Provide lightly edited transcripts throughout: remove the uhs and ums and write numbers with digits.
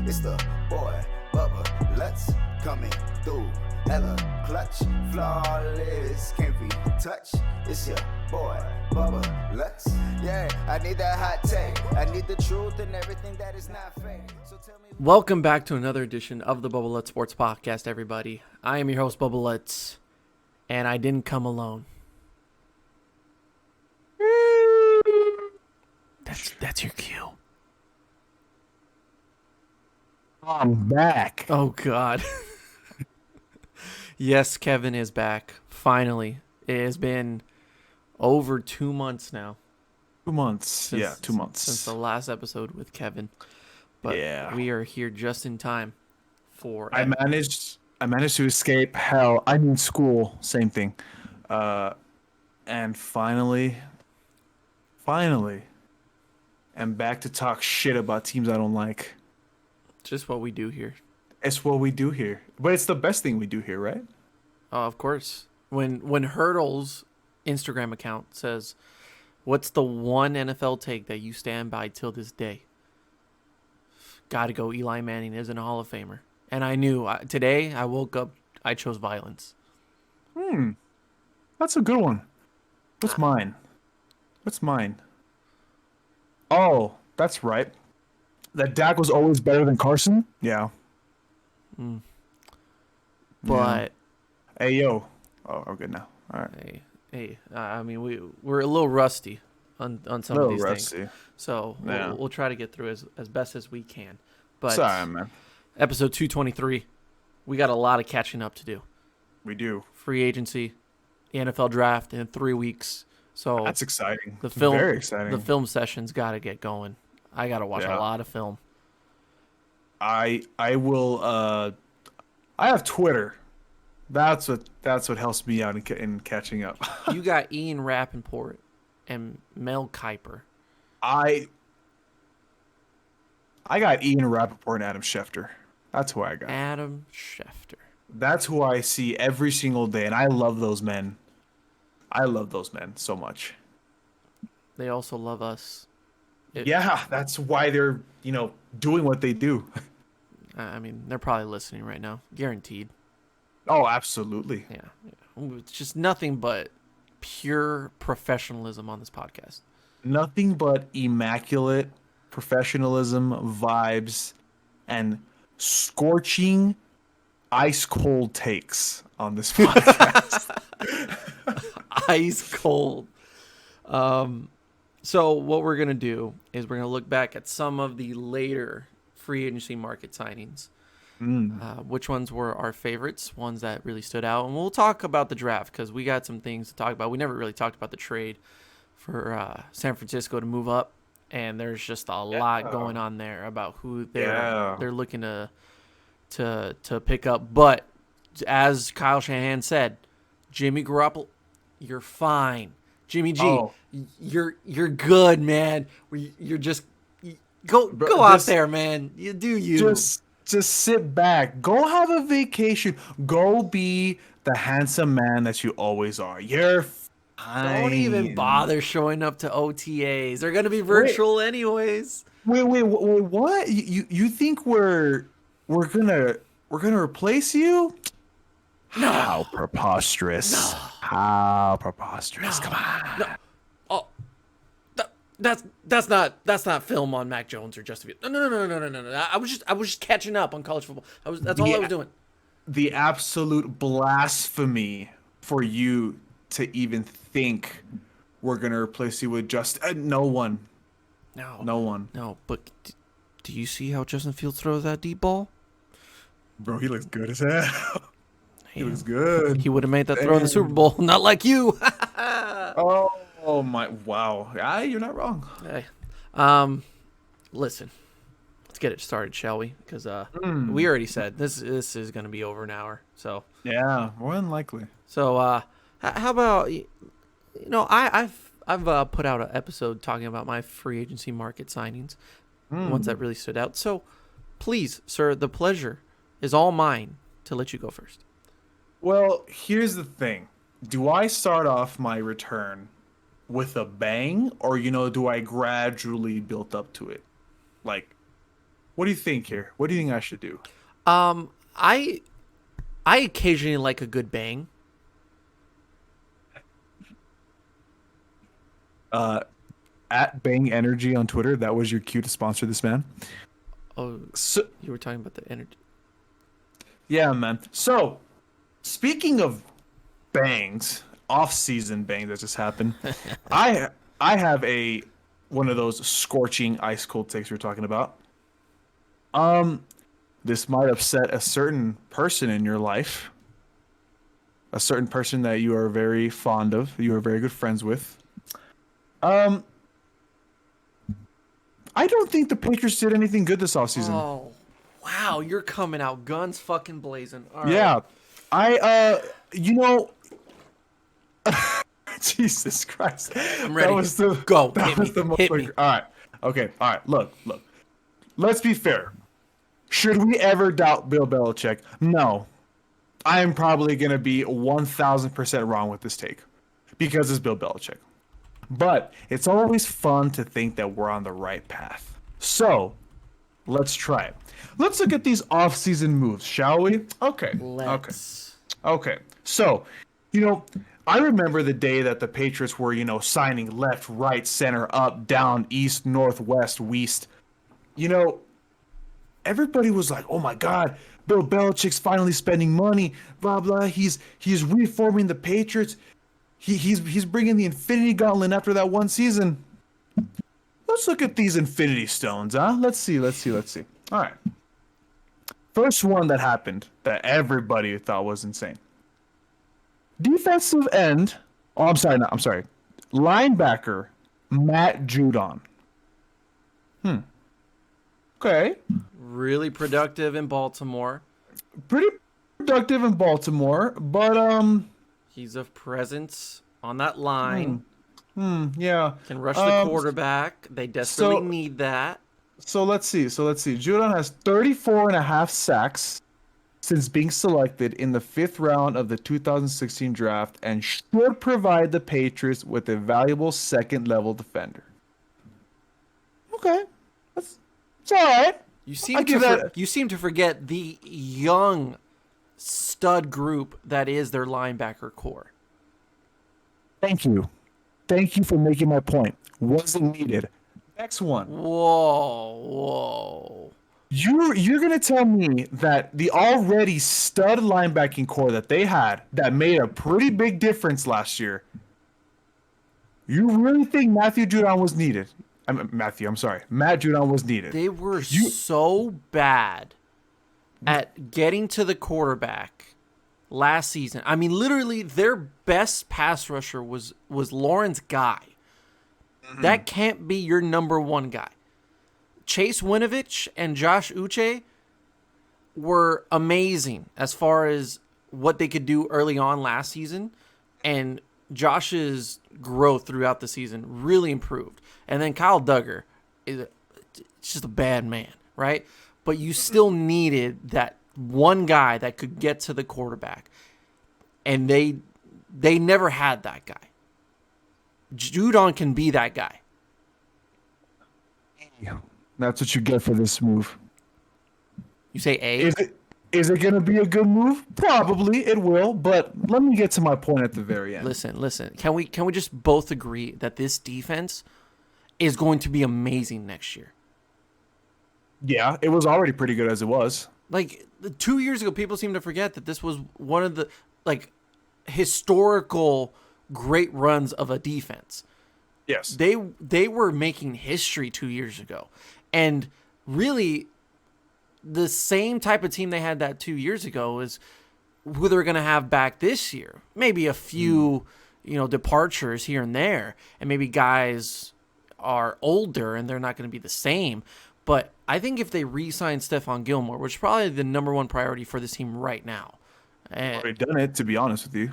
It's the boy, Bubba, let's coming through. Hella clutch, flawless, can't be touched. It's your boy, Bubba, let's. Yeah, I need that hot take. I need the truth and everything that is not fake. So tell me. Welcome back to another edition of the Bubba Let's Sports Podcast, everybody. I am your host, Bubba Let's, and I didn't come alone. That's your cue. I'm back. Oh, God. Yes, Kevin is back. Finally. It has been over 2 months now. 2 months. 2 months. Since the last episode with Kevin. But Yeah. we are here just in time for... I managed to escape hell. I mean school. Same thing. And finally, I'm back to talk shit about teams I don't like. Just what we do here. It's what we do here. But it's the best thing we do here, right? Oh, of course. When Hurdle's Instagram account says, "What's the one NFL take that you stand by till this day?" Gotta go. Eli Manning isn't a Hall of Famer. And I knew today I woke up. I chose violence. That's a good one. What's mine? Oh, that's right. That Dak was always better than Carson? Yeah. But Hey, yo. Oh, we're good now. All right. hey, I mean we're a little rusty on some of these things. Rusty. So Yeah. we'll try to get through as best as we can. But Sorry, man. episode 223, we got a lot of catching up to do. We do. Free agency, the NFL draft in 3 weeks. So That's exciting. the film, Very exciting. The film session's got to get going. I got to watch a lot of film. I will. I have Twitter. That's what helps me out in catching up. You got Ian Rappaport and Mel Kiper. I got Ian Rappaport and Adam Schefter. That's who I got. Adam Schefter. That's who I see every single day, and I love those men. I love those men so much. They also love us. Yeah, that's why they're doing what they do. I mean, they're probably listening right now. Guaranteed. Oh, absolutely. Yeah. It's just nothing but pure professionalism on this podcast. Nothing but immaculate professionalism, vibes, and scorching, ice cold takes on this podcast. Ice cold. So what we're going to do is we're going to look back at some of the later free agency market signings. Which ones were our favorites, ones that really stood out. And we'll talk about the draft because we got some things to talk about. We never really talked about the trade for San Francisco to move up. And there's just a lot going on there about who they're looking to pick up. But as Kyle Shanahan said, Jimmy Garoppolo, you're fine. Jimmy G, you're good, man. You're just go out there, man. You do you. Just sit back. Go have a vacation. Go be the handsome man that you always are. You're fine. Don't even bother showing up to OTAs. They're gonna be virtual anyways. Wait, what? You think we're gonna replace you? No. How preposterous! No. How preposterous! Come on. No. Oh, that's not film on Mac Jones or Justin Fields. No. I was just catching up on college football. That's all I was doing. The absolute blasphemy for you to even think we're gonna replace you with no one. No one. No, but do you see how Justin Fields throws that deep ball? Bro, he looks good as hell. He looks good. He would have made that throw in the Super Bowl, not like you. Oh my! Wow, you're not wrong. Hey, listen, let's get it started, shall we? Because we already said this is going to be over an hour. So yeah, more than likely. So how about I've put out an episode talking about my free agency market signings, ones that really stood out. So please, sir, the pleasure is all mine to let you go first. Well, here's the thing. Do I start off my return with a bang, or do I gradually build up to it? Like, What do you think here? What do you think I should do? I occasionally like a good bang. At Bang Energy on Twitter, that was your cue to sponsor this man. Oh, So, you were talking about the energy. yeah, man. So, speaking of bangs, off-season bangs that just happened, I have one of those scorching ice cold takes we were talking about. This might upset a certain person in your life, a certain person that you are very fond of, you are very good friends with. I don't think the Patriots did anything good this offseason. Oh, wow, you're coming out guns fucking blazing. All right. Yeah, Jesus Christ. I'm ready. That was the Go. That Hit was me. the most Hit me. All right. Okay. All right. Look. Let's be fair. Should we ever doubt Bill Belichick? No. I am probably going to be 1,000% wrong with this take because it's Bill Belichick. But it's always fun to think that we're on the right path. So, let's try it. Let's look at these off-season moves, shall we? Okay. Let's. Okay. So, I remember the day that the Patriots were, signing left, right, center, up, down, east, north, west, west. Everybody was like, "Oh my God, Bill Belichick's finally spending money. Blah blah. He's reforming the Patriots. He's bringing the Infinity Gauntlet after that one season." Let's look at these Infinity Stones, huh? Let's see. All right. First one that happened that everybody thought was insane. Defensive end. Oh, I'm sorry. Linebacker Matt Judon. Okay. Really productive in Baltimore. Pretty productive in Baltimore, but He's a presence on that line. yeah. Can rush the quarterback. They desperately need that. So let's see. Judon has 34 and a half sacks since being selected in the 5th round of the 2016 draft and should provide the Patriots with a valuable second-level defender. Okay. It's all right. You seem to forget the young stud group that is their linebacker core. Thank you for making my point. Wasn't needed. Next one. Whoa. You're gonna tell me that the already stud linebacking core that they had that made a pretty big difference last year. You really think Matt Judon was needed? Matt Judon was needed. They were so bad at getting to the quarterback last season. I mean, literally, their best pass rusher was Lawrence Guy. Mm-hmm. That can't be your number one guy. Chase Winovich and Josh Uche were amazing as far as what they could do early on last season, and Josh's growth throughout the season really improved. And then Kyle Duggar is just a bad man, right? But you still needed that one guy that could get to the quarterback, and they never had that guy. Judon can be that guy. That's what you get for this move. You say A? Is it going to be a good move? Probably it will, but let me get to my point at the very end. Listen. Can we just both agree that this defense is going to be amazing next year? Yeah, it was already pretty good as it was. Like 2 years ago, people seem to forget that this was one of the historical great runs of a defense. Yes. They were making history 2 years ago. And really, the same type of team they had that 2 years ago is who they're going to have back this year. Maybe a few, departures here and there, and maybe guys are older and they're not going to be the same. But I think if they re-sign Stephon Gilmore, which is probably the number one priority for this team right now. Already done it, to be honest with you.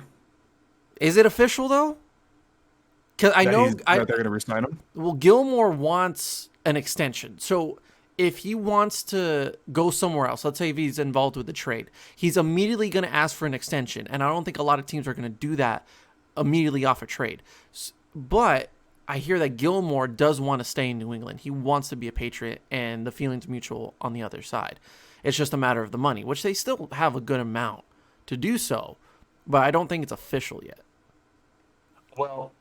Is it official, though? Because I know that they're going to re-sign him. Well, Gilmore wants an extension. So if he wants to go somewhere else, let's say if he's involved with the trade, he's immediately going to ask for an extension. And I don't think a lot of teams are going to do that immediately off a trade. But I hear that Gilmore does want to stay in New England. He wants to be a Patriot, and the feeling's mutual on the other side. It's just a matter of the money, which they still have a good amount to do so, but I don't think it's official yet. Well,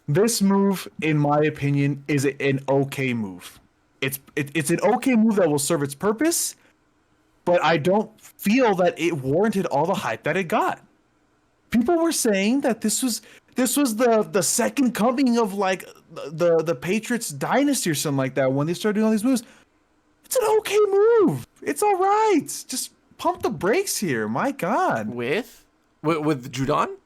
this move, in my opinion, is an okay move. It's an okay move that will serve its purpose, but I don't feel that it warranted all the hype that it got. People were saying that this was the second coming of like the Patriots dynasty or something like that when they started doing all these moves. It's an okay move. It's all right. Just pump the brakes here. My God. With Judon?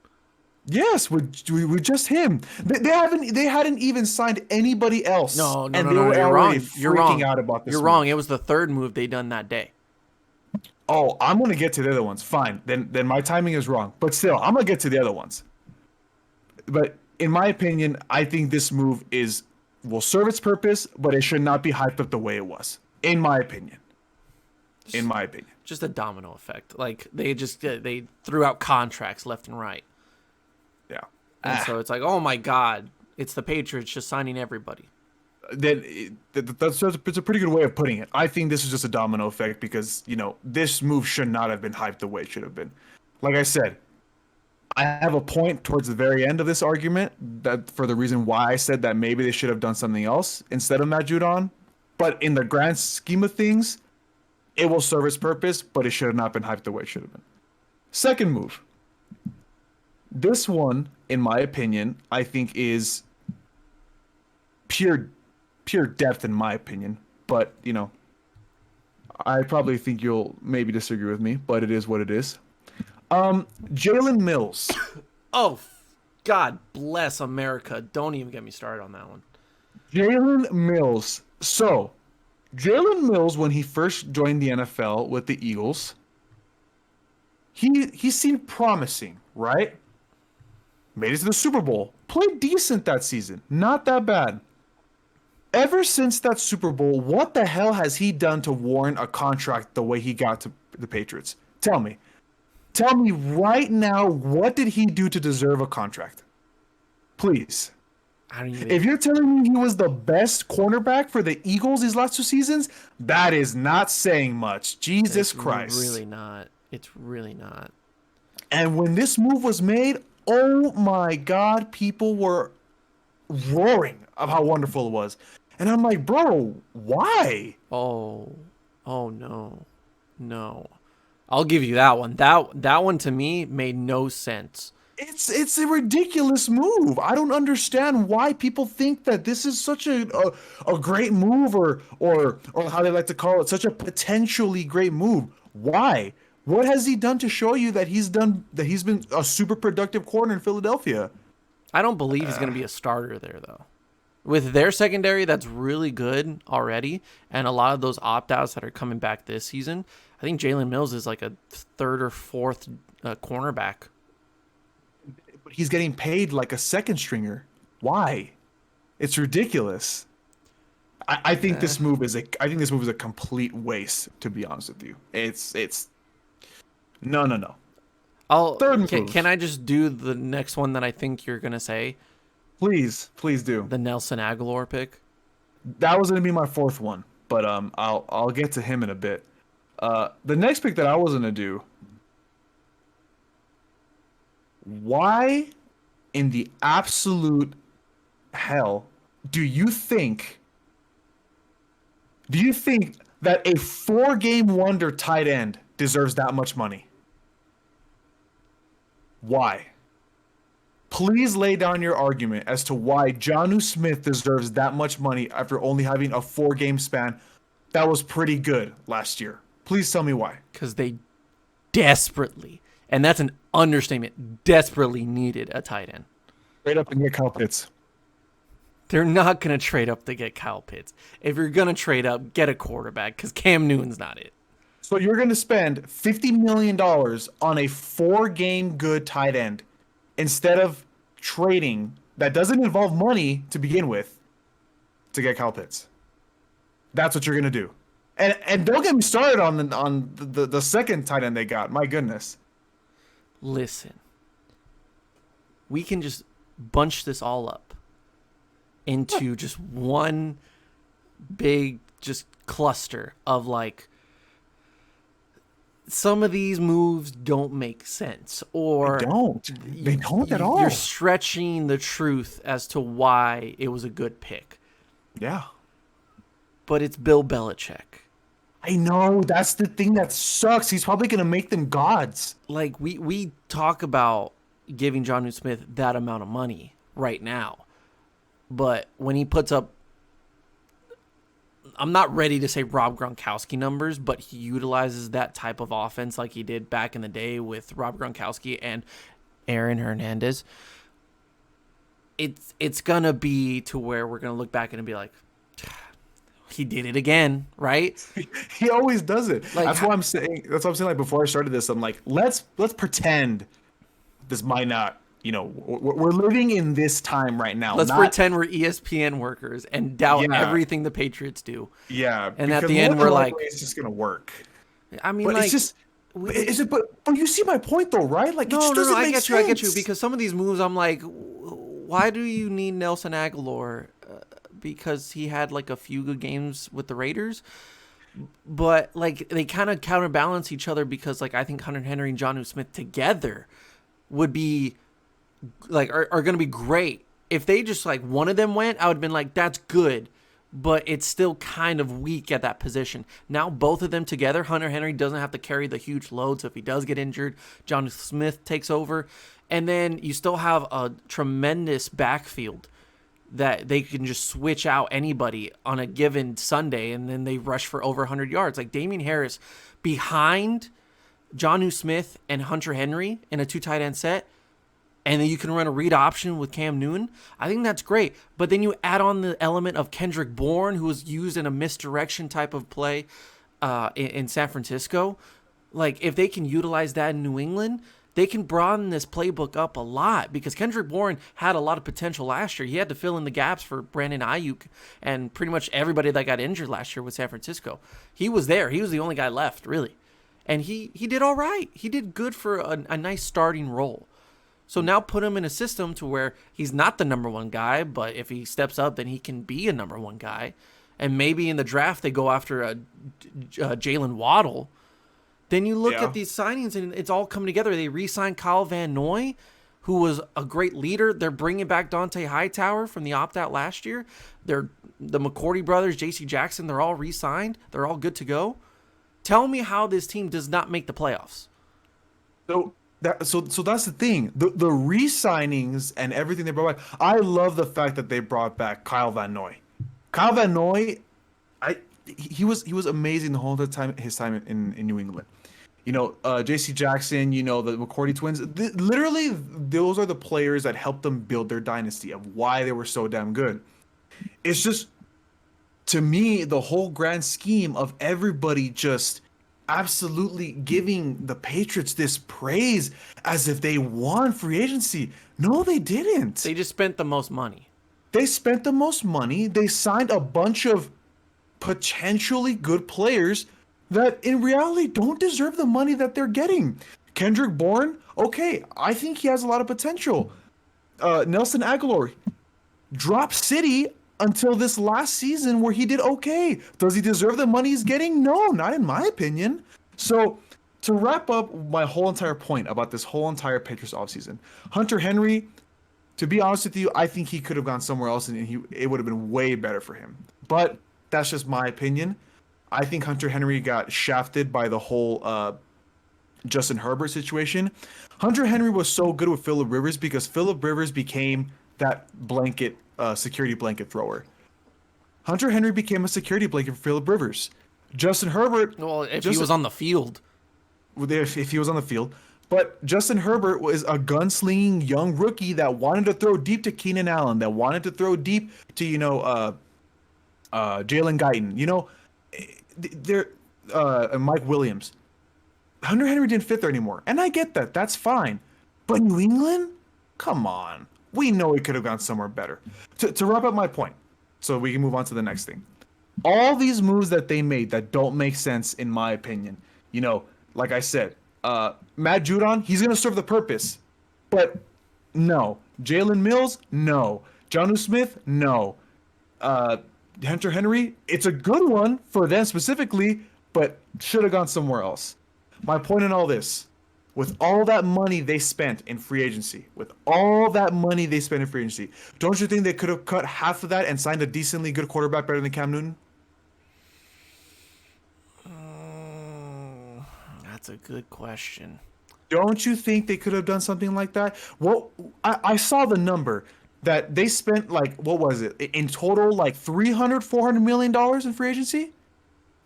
Yes, with just him. They hadn't even signed anybody else. No, and they were you're already wrong. You're freaking wrong. out about this. You're move. wrong. It was the third move they done that day. Oh, I'm gonna get to the other ones. Fine. Then my timing is wrong. But still, I'm gonna get to the other ones. But in my opinion, I think this move will serve its purpose, but it should not be hyped up the way it was. In my opinion. Just a domino effect. Like they threw out contracts left and right. Yeah. And so it's like, oh my God, it's the Patriots just signing everybody. That's a pretty good way of putting it. I think this is just a domino effect because, this move should not have been hyped the way it should have been. Like I said, I have a point towards the very end of this argument that for the reason why I said that maybe they should have done something else instead of Matt Judon. But in the grand scheme of things, it will serve its purpose, but it should have not been hyped the way it should have been. Second move. This one, in my opinion, I think is pure depth in my opinion. But, I probably think you'll maybe disagree with me, but it is what it is. Jalen Mills. Oh, God bless America. Don't even get me started on that one. Jalen Mills. So, Jalen Mills, when he first joined the NFL with the Eagles, he seemed promising, right? Made it to the Super Bowl. Played decent that season. Not that bad. Ever since that Super Bowl, what the hell has he done to warrant a contract the way he got to the Patriots? Tell me. Tell me right now, what did he do to deserve a contract? Please. If you're telling me he was the best cornerback for the Eagles these last 2 seasons, that is not saying much. Jesus Christ. It's really not. It's really not. And when this move was made, oh my God, people were roaring of how wonderful it was. And I'm like, bro, why? Oh no. I'll give you that one. That one to me made no sense. It's a ridiculous move. I don't understand why people think that this is such a great move or how they like to call it, such a potentially great move. Why? What has he done to show you that he's been a super productive corner in Philadelphia? I don't believe he's going to be a starter there though. With their secondary that's really good already, and a lot of those opt-outs that are coming back this season, I think Jalen Mills is like a third or fourth cornerback. But he's getting paid like a second stringer. Why? It's ridiculous. I think this move is a complete waste, to be honest with you. It's no. Can I just do the next one that I think you're gonna say? Please do. The Nelson Aguilar pick. That was gonna be my fourth one, but I'll get to him in a bit. The next pick that I was gonna do. Why in the absolute hell do you think that a 4-game wonder tight end deserves that much money? Why? Please lay down your argument as to why Jonnu Smith deserves that much money after only having a 4-game span that was pretty good last year. Please tell me why. Because they desperately, and that's an understatement, desperately needed a tight end. Trade up and get Kyle Pitts. They're not going to trade up to get Kyle Pitts. If you're going to trade up, get a quarterback because Cam Newton's not it. So you're going to spend $50 million on a 4-game good tight end instead of trading that doesn't involve money to begin with to get Kyle Pitts. That's what you're going to do. And don't get me started on the second tight end they got. My goodness. Listen. We can just bunch this all up. into just one big just cluster of like some of these moves don't make sense, or they don't at all. You're stretching the truth as to why it was a good pick. Yeah. But it's Bill Belichick. I know, that's the thing that sucks. He's probably going to make them gods. Like, we talk about giving Jonnu Smith that amount of money right now. But when he puts up, I'm not ready to say Rob Gronkowski numbers, but he utilizes that type of offense like he did back in the day with Rob Gronkowski and Aaron Hernandez. It's going to be to where we're going to look back and be like, he did it again, right? He always does it. Like, that's what I'm saying. That's what I'm saying. Like before I started this, I'm like, let's pretend this might not. You know, we're living in this time right now. Let's pretend we're ESPN workers and doubt everything the Patriots do. Yeah, and at the end we're like, it's just gonna work. I mean, but like, it's just. But you see my point though, right? Like, no, it just doesn't make sense. I get you. Because some of these moves, I'm like, why do you need Nelson Aguilar? Because he had like a few good games with the Raiders, but like they kind of counterbalance each other because like I think Hunter Henry and Jonnu Smith together would be like are going to be great. If they just like one of them went, I would have been like, that's good, but it's still kind of weak at that position. Now both of them together, Hunter Henry doesn't have to carry the huge load, so if he does get injured, Jonnu Smith takes over, and then you still have a tremendous backfield that they can just switch out anybody on a given Sunday, and then they rush for over 100 yards. Like Damian Harris behind Jonnu Smith and Hunter Henry in a 2 tight end set, and then you can run a read option with Cam Newton. I think that's great. But then you add on the element of Kendrick Bourne, who was used in a misdirection type of play in San Francisco. Like if they can utilize that in New England, they can broaden this playbook up a lot because Kendrick Bourne had a lot of potential last year. He had to fill in the gaps for Brandon Ayuk and pretty much everybody that got injured last year with San Francisco. He was there. He was the only guy left, really. And he did all right. He did good for a nice starting role. So now put him in a system to where he's not the number one guy, but if he steps up, then he can be a number one guy. And maybe in the draft they go after a Jalen Waddle. Then you look at these signings, and it's all coming together. They re-signed Kyle Van Noy, who was a great leader. They're bringing back Dante Hightower from the opt-out last year. The McCourty brothers, J.C. Jackson, they're all re-signed. They're all good to go. Tell me how this team does not make the playoffs. So that's the thing. The re-signings and everything they brought back. I love the fact that they brought back Kyle Van Noy. Kyle Van Noy, he was amazing the whole time. His time in New England. You know, J.C. Jackson, you know, the McCourty twins. Literally, those are the players that helped them build their dynasty of why they were so damn good. It's just, to me, the whole grand scheme of everybody just absolutely giving the Patriots this praise as if they won free agency. No, they didn't. They just spent the most money. They spent the most money. They signed a bunch of potentially good players that in reality don't deserve the money that they're getting. Kendrick Bourne, okay, I think he has a lot of potential. Nelson Aguilar, drop City until this last season where he did okay. Does he deserve the money he's getting? No, not in my opinion. So to wrap up my whole entire point about this whole entire Patriots offseason, Hunter Henry, to be honest with you, I think he could have gone somewhere else and it would have been way better for him. But that's just my opinion. I think Hunter Henry got shafted by the whole Justin Herbert situation. Hunter Henry was so good with Phillip Rivers because Phillip Rivers became that blanket, security blanket thrower. Hunter Henry became a security blanket for Phillip Rivers. Justin Herbert... Well, if he was on the field. If he was on the field. But Justin Herbert was a gunslinging young rookie that wanted to throw deep to Keenan Allen, that wanted to throw deep to, Jalen Guyton. You know, Mike Williams. Hunter Henry didn't fit there anymore. And I get that. That's fine. But New England? Come on. We know it could have gone somewhere better. To wrap up my point, so we can move on to the next thing. All these moves that they made that don't make sense, in my opinion, you know, like I said, Matt Judon, he's going to serve the purpose. But no. Jalen Mills? No. Jonnu Smith, no. Hunter Henry, it's a good one for them specifically, but should have gone somewhere else. My point in all this, with all that money they spent in free agency, don't you think they could have cut half of that and signed a decently good quarterback better than Cam Newton? That's a good question. Don't you think they could have done something like that? Well, I saw the number that they spent, like, what was it? In total, like $400 million in free agency?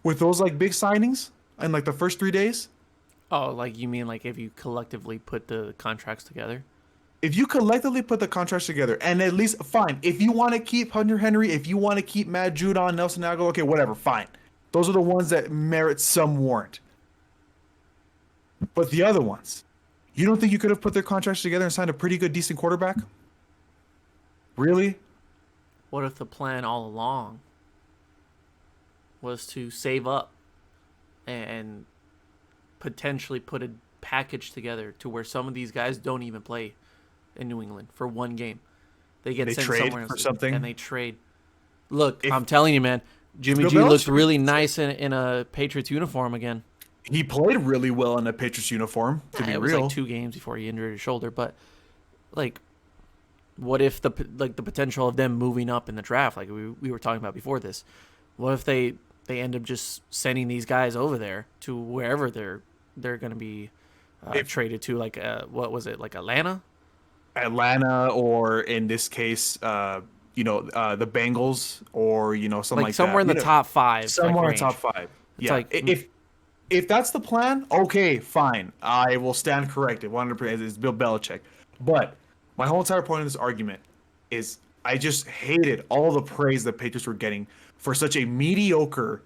With those, like, big signings in, like, the first 3 days? Oh, like you mean like if you collectively put the contracts together? If you collectively put the contracts together, and at least, fine, if you want to keep Hunter Henry, if you want to keep Matt Judon, Nelson Aguilar, okay, whatever, fine. Those are the ones that merit some warrant. But the other ones, you don't think you could have put their contracts together and signed a pretty good, decent quarterback? Really? What if the plan all along was to save up and potentially put a package together to where some of these guys don't even play in New England for one game? They get sent trade somewhere for else something? and they trade. Look, I'm telling you, man, Jimmy Bill G looks Belichick. really nice in a Patriots uniform again. He played really well in a Patriots uniform, to be It was real. like 2 games before he injured his shoulder, but like, what if the potential of them moving up in the draft, like we were talking about before this? What if they end up just sending these guys over there to wherever they're going to be traded to? Like, what was it? Like Atlanta? Atlanta, or in this case, the Bengals, or something like somewhere that. in the top 5. Somewhere in range. top 5. It's Yeah. like, If that's the plan, okay, fine. I will stand corrected. 100%. It's Bill Belichick. But my whole entire point of this argument is I just hated all the praise the Patriots were getting for such a mediocre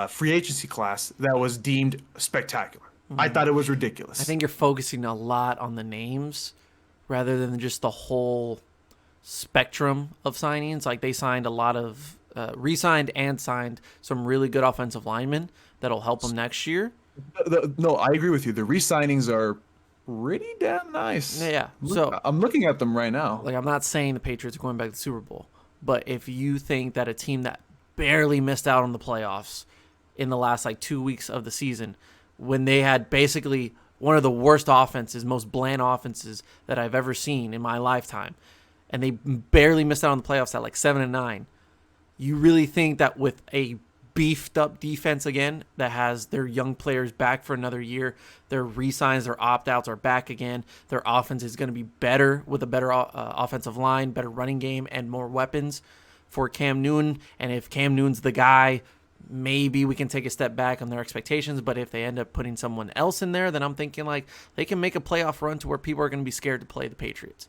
free agency class that was deemed spectacular. I thought it was ridiculous. I think you're focusing a lot on the names rather than just the whole spectrum of signings. Like, they signed a lot of re-signed and signed some really good offensive linemen that'll help them next year. No, I agree with you. The re-signings are pretty damn nice. Yeah. So I'm looking at them right now. like, I'm not saying the Patriots are going back to the Super Bowl, but if you think that a team that barely missed out on the playoffs in the last 2 weeks of the season, when they had basically one of the worst offenses, most bland offenses that I've ever seen in my lifetime, and they barely missed out on the playoffs at 7-9, you really think that with a beefed up defense again that has their young players back for another year, their re-signs, their opt-outs are back again, their offense is going to be better with a better offensive line, better running game, and more weapons for Cam Newton? And if Cam Newton's the guy, maybe we can take a step back on their expectations. But if they end up putting someone else in there, then I'm thinking they can make a playoff run to where people are going to be scared to play the Patriots.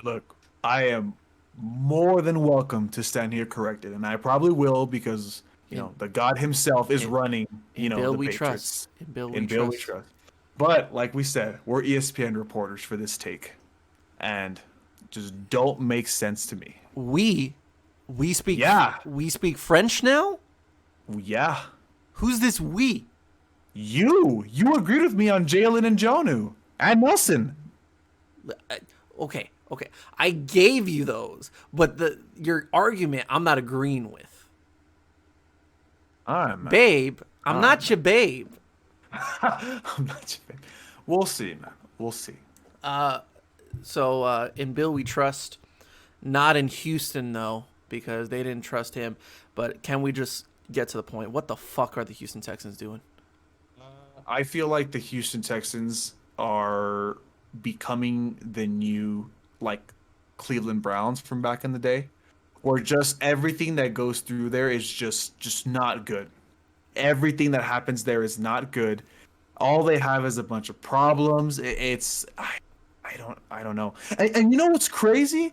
Look, I am more than welcome to stand here corrected, and I probably will, because the God himself is running Bill the we Patriots. trust. In Bill we trust. But like we said, we're ESPN reporters for this take, and just don't make sense to me. We speak we speak French now? Yeah. Who's this we? You agreed with me on Jalen and Jonnu and Nelson. Okay. I gave you those, but your argument I'm not agreeing with. Babe, I'm not your babe. I'm not your babe. We'll see, man. We'll see. So in Bill we trust, not in Houston though, because they didn't trust him. But can we just get to the point? What the fuck are the Houston Texans doing? I feel like the Houston Texans are becoming the new Cleveland Browns from back in the day, where just everything that goes through there is just not good. Everything that happens there is not good. All they have is a bunch of problems. I don't know. And you know what's crazy?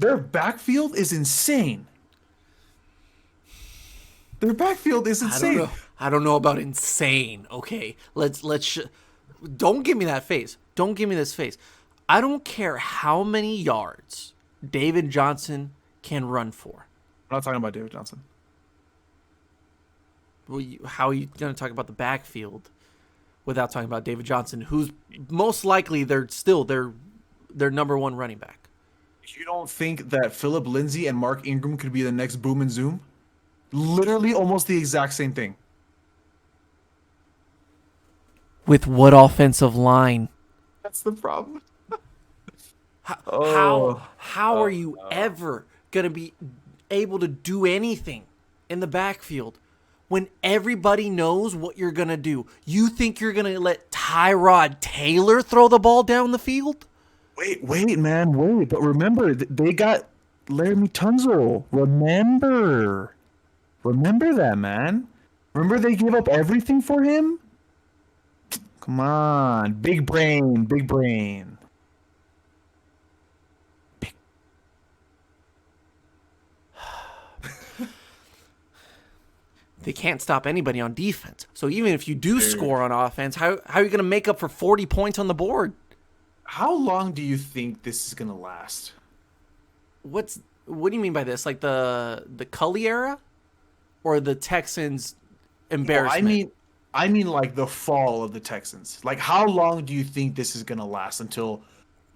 Their backfield is insane. Their backfield is insane. I don't know about insane. Okay, let's don't give me that face. Don't give me this face. I don't care how many yards David Johnson can run for. I'm not talking about David Johnson. Well, how are you going to talk about the backfield without talking about David Johnson, who's most likely their number one running back? You don't think that Philip Lindsay and Mark Ingram could be the next Boom and Zoom? Literally almost the exact same thing. With what offensive line? That's the problem. How are you ever going to be able to do anything in the backfield when everybody knows what you're going to do? You think you're going to let Tyrod Taylor throw the ball down the field? Wait, man, wait. But remember, they got Laramie Tunzel. Remember that, man. Remember they gave up everything for him? Come on, big brain. They can't stop anybody on defense. So even if you do score on offense, how are you going to make up for 40 points on the board? How long do you think this is gonna last? What do you mean by this? Like the Cully era, or the Texans' embarrassment? I mean like the fall of the Texans. Like, how long do you think this is gonna last until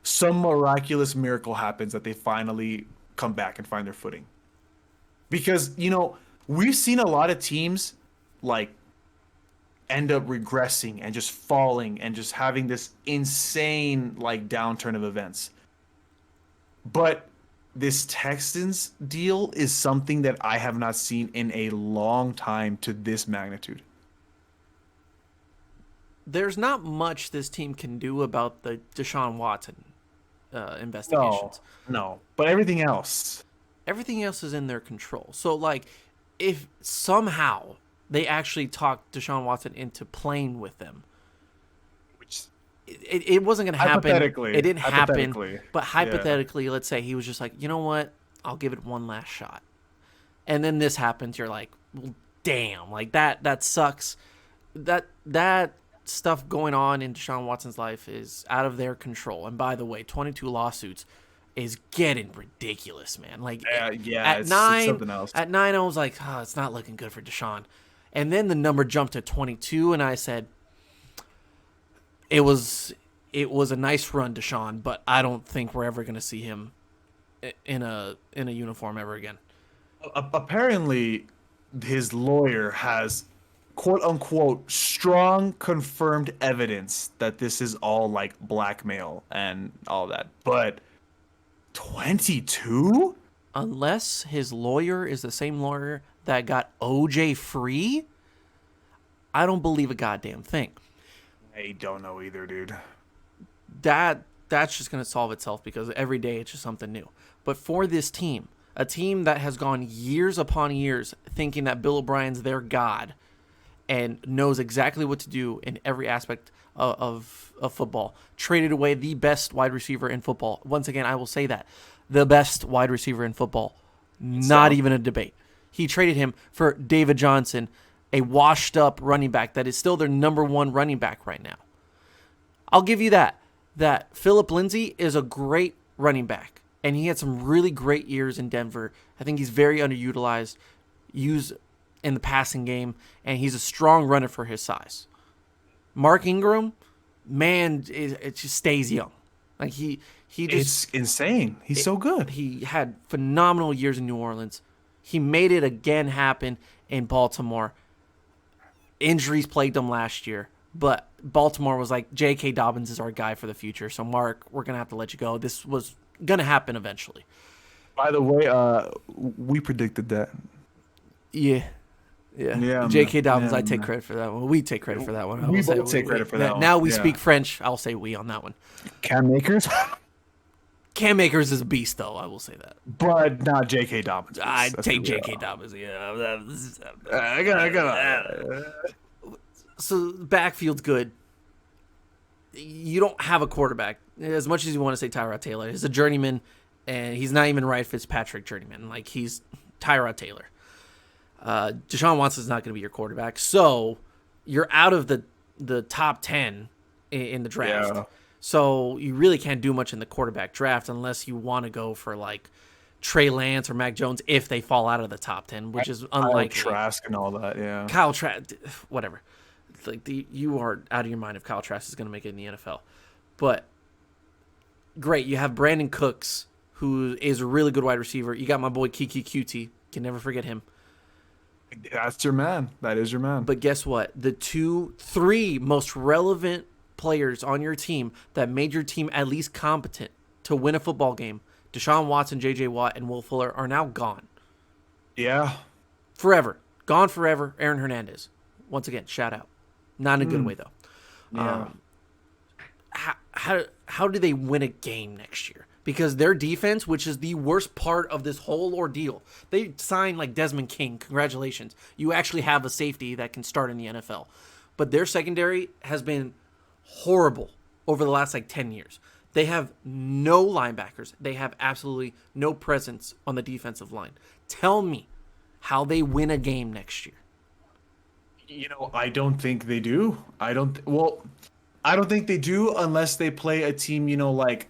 some miraculous miracle happens that they finally come back and find their footing? Because we've seen a lot of teams like end up regressing and just falling and just having this insane like downturn of events. But this Texans deal is something that I have not seen in a long time to this magnitude. There's not much this team can do about the Deshaun Watson investigations. No, but everything else is in their control. So like, if somehow they actually talked Deshaun Watson into playing with them, which it wasn't going to happen. Hypothetically, it didn't happen. But yeah. hypothetically, let's say he was just like, you know what? I'll give it one last shot. And then this happens. You're like, well, damn, like that sucks. That stuff going on in Deshaun Watson's life is out of their control. And by the way, 22 lawsuits is getting ridiculous, man. Like, it's something else. At 9, I was like, oh, it's not looking good for Deshaun. And then the number jumped to 22, and I said, it was a nice run, Deshaun, but I don't think we're ever going to see him in a uniform ever again. Apparently, his lawyer has quote unquote strong confirmed evidence that this is all like blackmail and all that. But 22? Unless his lawyer is the same lawyer that got OJ free, I don't believe a goddamn thing. I don't know either, dude. That's just going to solve itself because every day it's just something new. But for this team, a team that has gone years upon years thinking that Bill O'Brien's their god and knows exactly what to do in every aspect of football, traded away the best wide receiver in football. Once again, I will say that. The best wide receiver in football. Not even a debate. He traded him for David Johnson, a washed-up running back that is still their number one running back right now. I'll give you that Philip Lindsay is a great running back, and he had some really great years in Denver. I think he's very underutilized, used in the passing game, and he's a strong runner for his size. Mark Ingram, man, it just stays young. Like he just, it's insane. He's so good. He had phenomenal years in New Orleans. He made it again happen in Baltimore. Injuries plagued him last year, but Baltimore was like, J.K. Dobbins is our guy for the future. So, Mark, we're going to have to let you go. This was going to happen eventually. By the way, we predicted that. Yeah. J.K. Dobbins, I take credit for that one. We take credit for that one. We both take credit for that one. Now we speak French. I'll say we on that one. Cam Akers? Cam Akers is a beast, though. I will say that. But not J.K. Dobbins. I take J.K. Dobbins. Yeah. I got. So backfield's good. You don't have a quarterback. As much as you want to say Tyrod Taylor, he's a journeyman, and he's not even Ryan Fitzpatrick journeyman. Like, he's Tyrod Taylor. Deshaun Watson's not going to be your quarterback. So you're out of the top 10 in the draft. Yeah. So you really can't do much in the quarterback draft unless you want to go for like Trey Lance or Mac Jones if they fall out of the top 10, which is unlikely. Kyle Trask and all that, yeah. Kyle Trask, whatever. Like you are out of your mind if Kyle Trask is going to make it in the NFL. But great, you have Brandon Cooks, who is a really good wide receiver. You got my boy Kiki QT. Can never forget him. That's your man. That is your man. But guess what? The 3 most relevant players on your team that made your team at least competent to win a football game, Deshaun Watson, J.J. Watt, and Will Fuller, are now gone. Yeah. Forever. Gone forever. Aaron Hernandez. Once again, shout out. Not in a good way, though. Yeah. How do they win a game next year? Because their defense, which is the worst part of this whole ordeal, they signed like Desmond King. Congratulations. You actually have a safety that can start in the NFL. But their secondary has been horrible over the last 10 years. They have no linebackers. They have absolutely no presence on the defensive line. Tell me how they win a game next year. I don't think they do. I don't think they do unless they play a team, like.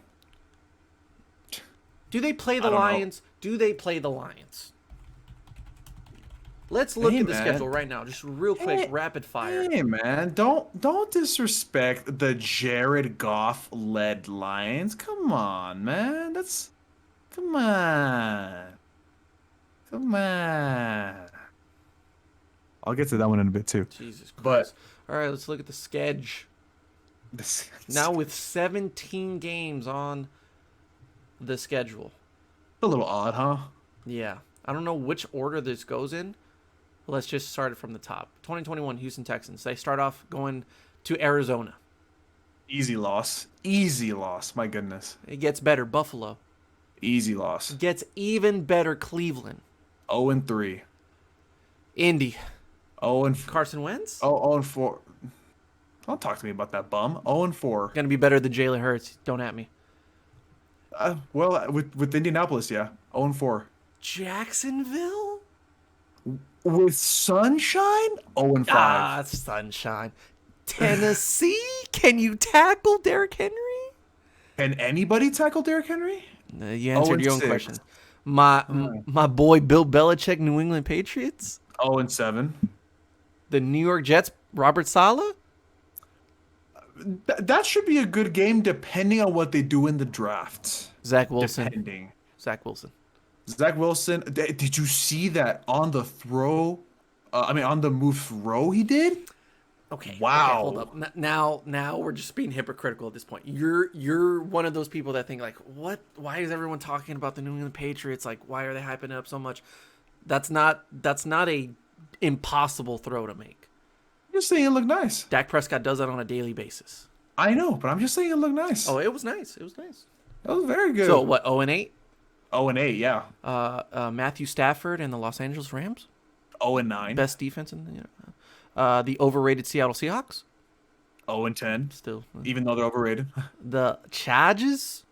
Do they play the Lions? Do they play the Lions? Let's look at the schedule right now. Just real quick, rapid fire. Hey man, don't disrespect the Jared Goff led Lions. Come on, man. Come on. I'll get to that one in a bit too. Jesus Christ. All right, let's look at the schedule. Now with 17 games on the schedule. A little odd, huh? Yeah. I don't know which order this goes in. Let's just start it from the top. 2021 Houston Texans. They start off going to Arizona. Easy loss. My goodness. It gets better. Buffalo. Easy loss. Gets even better. Cleveland. 0-3. Indy. 0-4. Carson Wentz? 0-4. Don't talk to me about that bum. 0-4. Gonna be better than Jalen Hurts. Don't at me. With Indianapolis, yeah. 0-4. Jacksonville? With Sunshine? 0-5. Ah, Sunshine. Tennessee? Can you tackle Derrick Henry? Can anybody tackle Derrick Henry? You answered your own question. My boy Bill Belichick, New England Patriots? 0-7. The New York Jets, Robert Saleh? That should be a good game depending on what they do in the draft. Zach Wilson. Zach Wilson. Did you see that on the throw? On the move throw he did? Okay. Wow. Okay, hold up. Now we're just being hypocritical at this point. You're one of those people that think what? Why is everyone talking about the New England Patriots? Why are they hyping it up so much? That's not a impossible throw to make. I'm just saying it looked nice. Dak Prescott does that on a daily basis. I know, but I'm just saying it looked nice. Oh, it was nice. That was very good. So what? 0-8. 0-8, yeah. Matthew Stafford and the Los Angeles Rams. 0-9. Best defense in the overrated Seattle Seahawks. 0-10. Still, even though they're overrated. The Chargers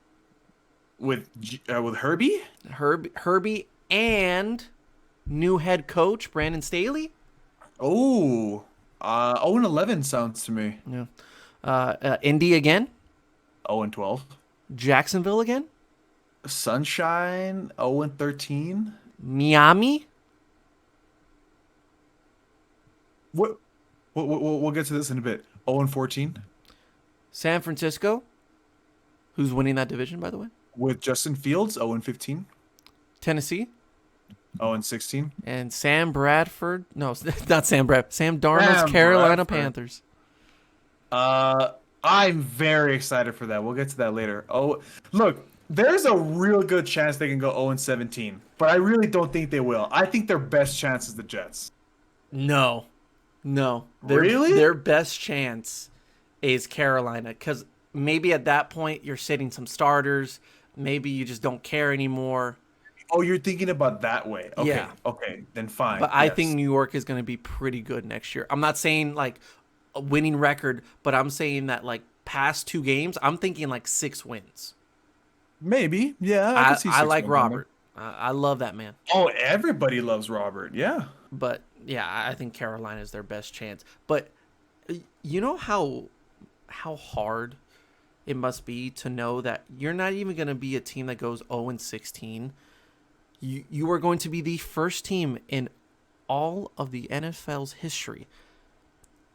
with Herbie. Herbie and new head coach Brandon Staley. Oh, 0-11 sounds to me. Yeah. Indy again. 0-12. Jacksonville again. Sunshine. 0-13. Miami. We'll get to this in a bit. 0-14. San Francisco, who's winning that division, by the way. With Justin Fields. 0-15. Tennessee. 0-16. And Sam Bradford. No, not Sam Bradford. Sam Darnold's Carolina Panthers. I'm very excited for that. We'll get to that later. Oh, look, there's a real good chance they can go 0-17, but I really don't think they will. I think their best chance is the Jets. No. Really? Their best chance is Carolina, because maybe at that point you're sitting some starters. Maybe you just don't care anymore. Oh, you're thinking about that way. Okay. Yeah. Okay, then fine. But I think New York is going to be pretty good next year. I'm not saying a winning record, but I'm saying that past 2 games, I'm thinking 6 wins. Maybe. Yeah. I like Robert. I love that man. Oh, everybody loves Robert. Yeah. But yeah, I think Carolina is their best chance. But you know how hard it must be to know that you're not even going to be a team that goes 0-16. You are going to be the first team in all of the NFL's history.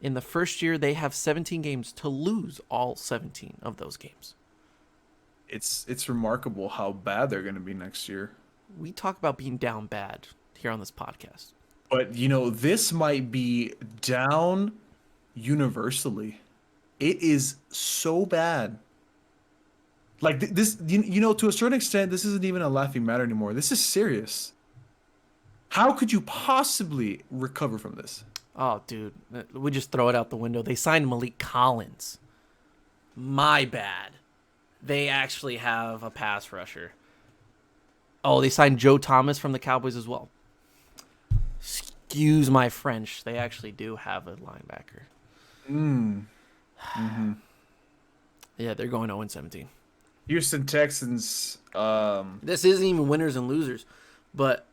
In the first year, they have 17 games to lose all 17 of those games. It's remarkable how bad they're going to be next year. We talk about being down bad here on this podcast. But this might be down universally. It is so bad. Like this, to a certain extent, this isn't even a laughing matter anymore. This is serious. How could you possibly recover from this? Oh, dude, we just throw it out the window. They signed Malik Collins. My bad. They actually have a pass rusher. Oh, they signed Joe Thomas from the Cowboys as well. Excuse my French. They actually do have a linebacker. Mm-hmm. Yeah, they're going 0-17. Houston Texans. This isn't even winners and losers, but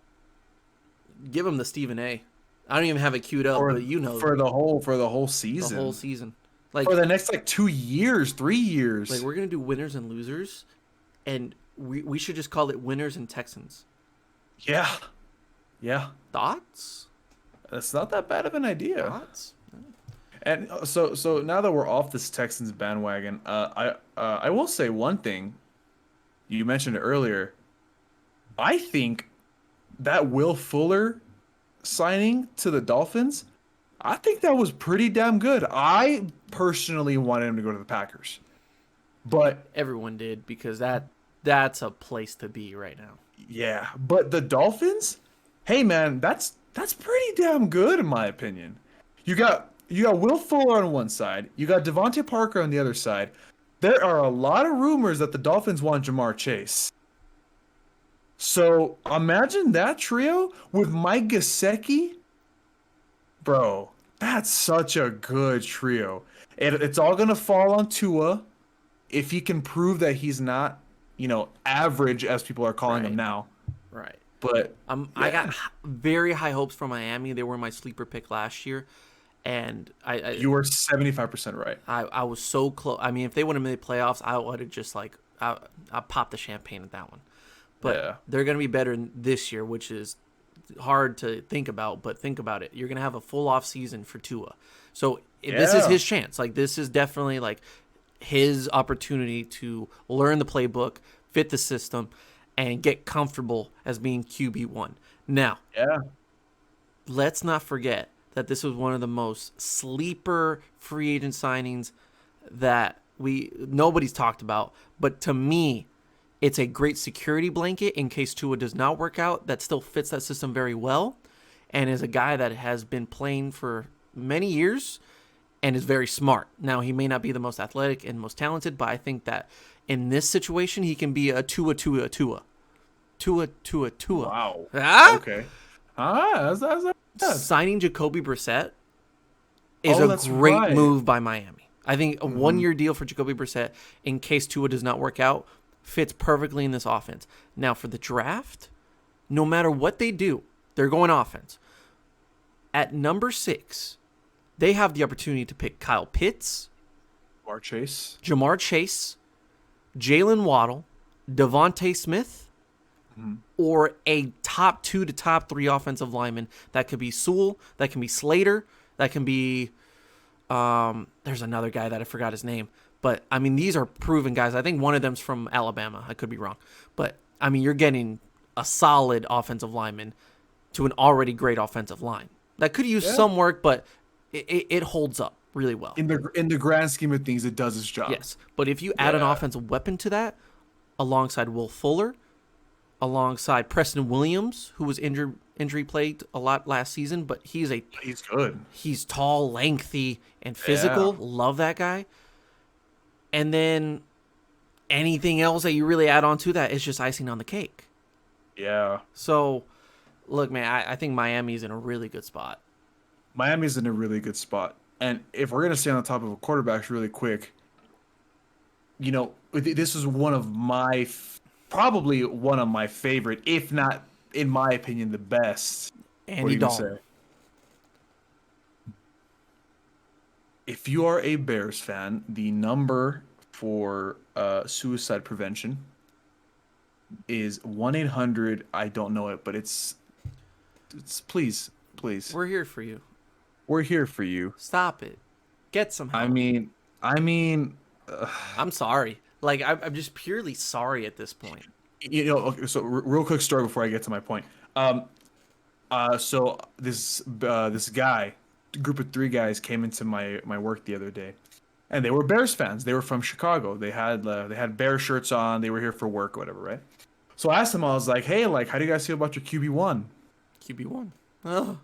give them the Stephen A. I don't even have it queued up, but for the whole season. The whole season. Like for the next 2 years, 3 years. Like we're gonna do winners and losers, and we should just call it winners and Texans. Yeah. Thoughts? That's not that bad of an idea. Thoughts? And so now that we're off this Texans bandwagon, I will say one thing. You mentioned it earlier. I think that Will Fuller signing to the Dolphins, I think that was pretty damn good. I personally wanted him to go to the Packers. But everyone did, because that's a place to be right now. Yeah, but the Dolphins, hey man, that's pretty damn good in my opinion. You got Will Fuller on one side, you got Devontae Parker on the other side. There are a lot of rumors that the Dolphins want Jamar Chase. So imagine that trio with Mike Gesicki. Bro, that's such a good trio. It's all going to fall on Tua if he can prove that he's not, average as people are calling him now. Right. But I got very high hopes for Miami. They were my sleeper pick last year. And you were 75% right. I was so close. I mean, if they would have made the playoffs, I would have just I popped the champagne at that one. But they're going to be better this year, which is hard to think about. But think about it. You're going to have a full off season for Tua. So this is his chance. This is definitely his opportunity to learn the playbook, fit the system, and get comfortable as being QB1. Now, let's not forget that this was one of the most sleeper free agent signings that nobody's talked about. But to me, it's a great security blanket in case Tua does not work out. That still fits that system very well, and is a guy that has been playing for many years and is very smart. Now, he may not be the most athletic and most talented, but I think that in this situation, he can be a Tua. Wow. Ah? Okay. That's Signing Jacoby Brissett is a great move by Miami. I think a one-year deal for Jacoby Brissett in case Tua does not work out fits perfectly in this offense. Now, for the draft, no matter what they do, they're going offense. At number 6, they have the opportunity to pick Kyle Pitts, Jamar Chase, Jalen Waddle, Devontae Smith, or a top 2 to top 3 offensive lineman. That could be Sewell, that can be Slater, that can be there's another guy that I forgot his name. But, I mean, these are proven guys. I think one of them's from Alabama. I could be wrong. But, I mean, you're getting a solid offensive lineman to an already great offensive line. That could use some work, but it holds up really well. In the grand scheme of things, it does its job. Yes. But if you add an offensive weapon to that, alongside Will Fuller, alongside Preston Williams, who was injury plagued a lot last season, but he's good. He's tall, lengthy, and physical. Love that guy. And then anything else that you really add on to that is just icing on the cake. Yeah. So, look, man, I think Miami's in a really good spot. Miami's in a really good spot. And if we're going to stay on the top of a quarterbacks really quick, this is probably one of my favorite, if not, in my opinion, the best. Andy Dalton. If you are a Bears fan, the number for suicide prevention is 1-800. I don't know it, but it's please. We're here for you. We're here for you. Stop it. Get some help. I mean. I'm sorry. Like I'm just purely sorry at this point. You know, okay, so real quick story before I get to my point. So this guy, group of 3 guys, came into my work the other day, and they were Bears fans. They were from Chicago. They had Bear shirts on. They were here for work or whatever, right? So I asked them. I was like, "Hey, like, how do you guys feel about your QB1?" QB1. Oh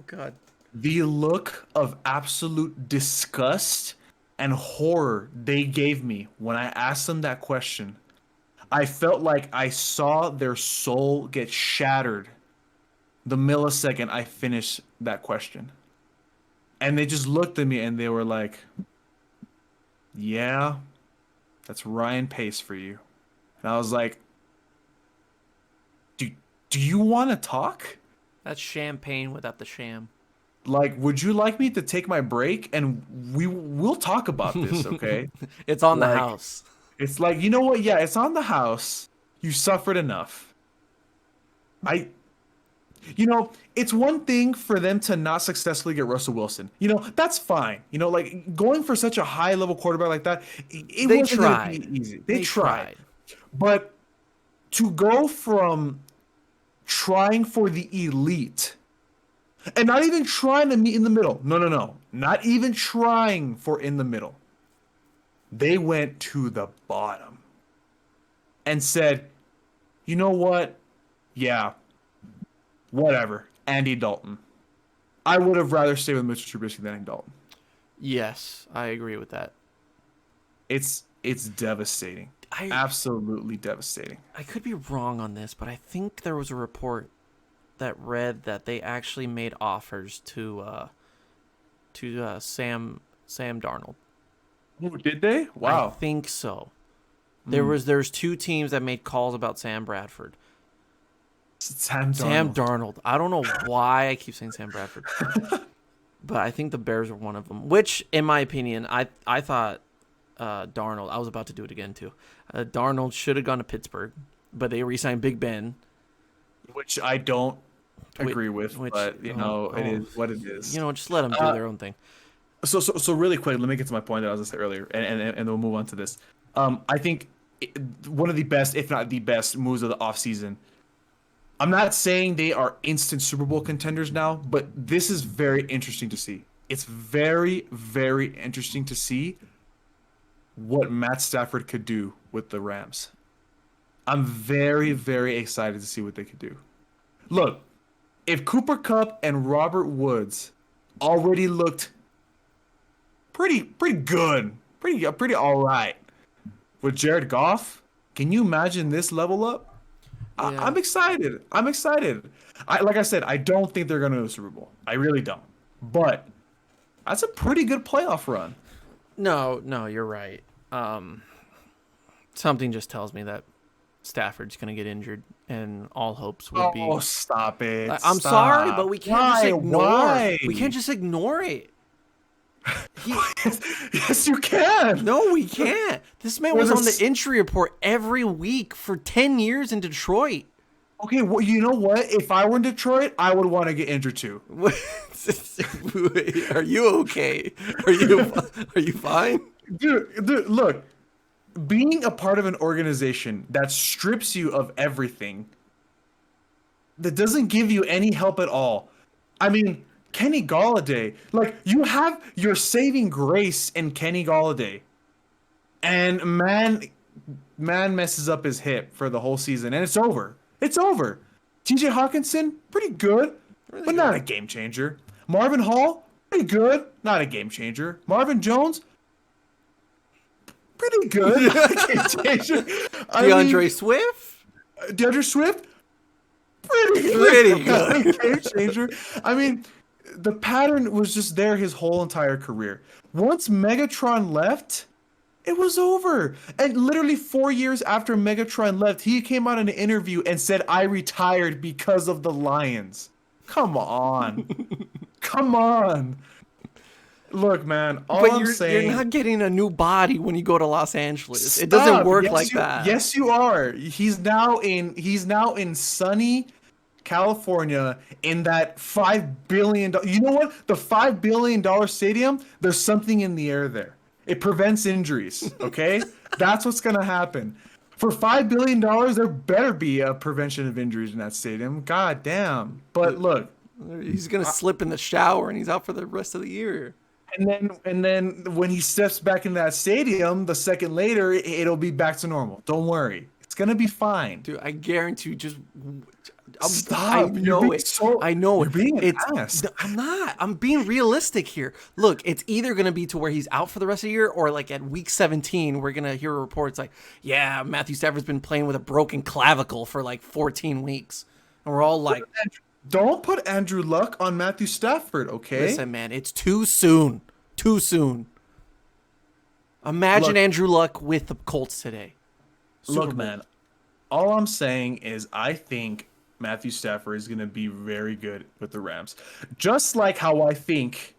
God. The look of absolute disgust and horror they gave me when I asked them that question, I felt like I saw their soul get shattered the millisecond I finished that question. And they just looked at me and they were like, "Yeah, that's Ryan Pace for you." And I was like, do you want to talk? That's champagne without the sham. Like, would you like me to take my break and we'll talk about this, okay? It's on the Like, house. It's like, you know what? Yeah, it's on the house. You suffered enough. It's one thing for them to not successfully get Russell Wilson. That's fine. Like going for such a high level quarterback like that, it They wasn't gonna tried. be easy. They tried. But to go from trying for the elite and not even trying to meet in the middle. No. Not even trying for in the middle. They went to the bottom and said, "You know what? Yeah, whatever. Andy Dalton. I would have rather stayed with Mr. Trubisky than Andy Dalton." Yes, I agree with that. It's devastating. Absolutely devastating. I could be wrong on this, but I think there was a report that read that they actually made offers to Sam Darnold. Oh, did they? Wow. I think so. There's 2 teams that made calls about Sam Bradford. Sam Darnold. I don't know why I keep saying Sam Bradford. But I think the Bears were one of them, which in my opinion, I thought Darnold, I was about to do it again too. Darnold should have gone to Pittsburgh, but they re-signed Big Ben, which I don't agree with, but it is what it is. Just let them do their own thing. So really quick, let me get to my point that I was going to say earlier, and then we'll move on to this. I think one of the best, if not the best, moves of the offseason. I'm not saying they are instant Super Bowl contenders now, but this is very interesting to see. It's very, very interesting to see what Matt Stafford could do with the Rams. I'm very, very excited to see what they could do. Look, if Cooper Kupp and Robert Woods already looked pretty good, pretty all right with Jared Goff, can you imagine this level up? Yeah. I'm excited. Like I said, I don't think they're going to win the Super Bowl. I really don't. But that's a pretty good playoff run. No, you're right. Something just tells me that Stafford's going to get injured, and all hopes would be. Oh, stop it! I'm sorry, but we can't just ignore. Why? We can't just ignore it. Yes, you can. No, we can't. This man was on the injury report every week for 10 years in Detroit. Okay, well, you know what? If I were in Detroit, I would want to get injured too. Are you okay? Are you fine? Dude, look. Being a part of an organization that strips you of everything, that doesn't give you any help at all. I mean, Kenny Golladay, like, you have your saving grace in Kenny Golladay, and man messes up his hip for the whole season, and it's over. It's over. TJ Hawkinson, pretty good, but not a game changer. Marvin Hall, pretty good, not a game changer. Marvin Jones, pretty good. DeAndre Swift, pretty good. Game changer. I mean, the pattern was just there his whole entire career. Once Megatron left, it was over. And literally 4 years after Megatron left, he came out in an interview and said, "I retired because of the Lions." Come on. Come on. Look, man, I'm saying, you're not getting a new body when you go to Los Angeles. It doesn't work that. Yes, you are. He's now in sunny California in that $5 billion. You know what? The $5 billion stadium. There's something in the air there. It prevents injuries. Okay, that's what's gonna happen. For $5 billion, there better be a prevention of injuries in that stadium. God damn. But look, He's gonna slip in the shower and he's out for the rest of the year. and then when he steps back in that stadium, the second later, it'll be back to normal. Don't worry, it's gonna be fine. Dude, I guarantee you, Stop. I You're know being it. so- I know you're it. being an It's, ass. no, I'm not. I'm being realistic here. Look, it's either going to be to where he's out for the rest of the year, or like at week 17, we're going to hear reports like, yeah, Matthew Stafford's been playing with a broken clavicle for like 14 weeks. And we're all like, Don't put Andrew Luck on Matthew Stafford, okay? listen, man, it's too soon. Too soon. Imagine Look. Andrew Luck with the Colts today. Super Look, Bowl. man, all I'm saying is I think Matthew Stafford is going to be very good with the Rams. Just like how I think,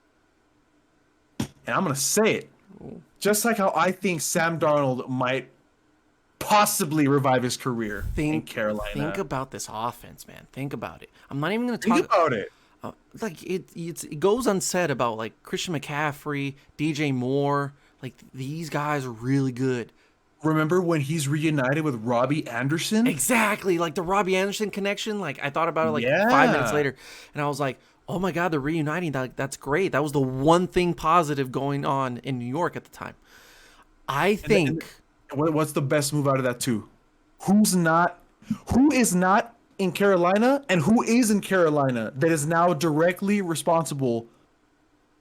and I'm going to say it, just like how I think Sam Darnold might possibly revive his career in Carolina. Think about this offense, man. Think about it. I'm not even going to talk Think about it. like it goes unsaid about like Christian McCaffrey, DJ Moore. Like these guys are really good. Remember when he's reunited with Robbie Anderson? Exactly, like the Robbie Anderson connection. Like I thought about it like Yeah. 5 minutes later, and I was like, "Oh my God, they're reuniting! That's great." That was the one thing positive going on in New York at the time. I think What's the best move out of that too? Who is not in Carolina and who is in Carolina that is now directly responsible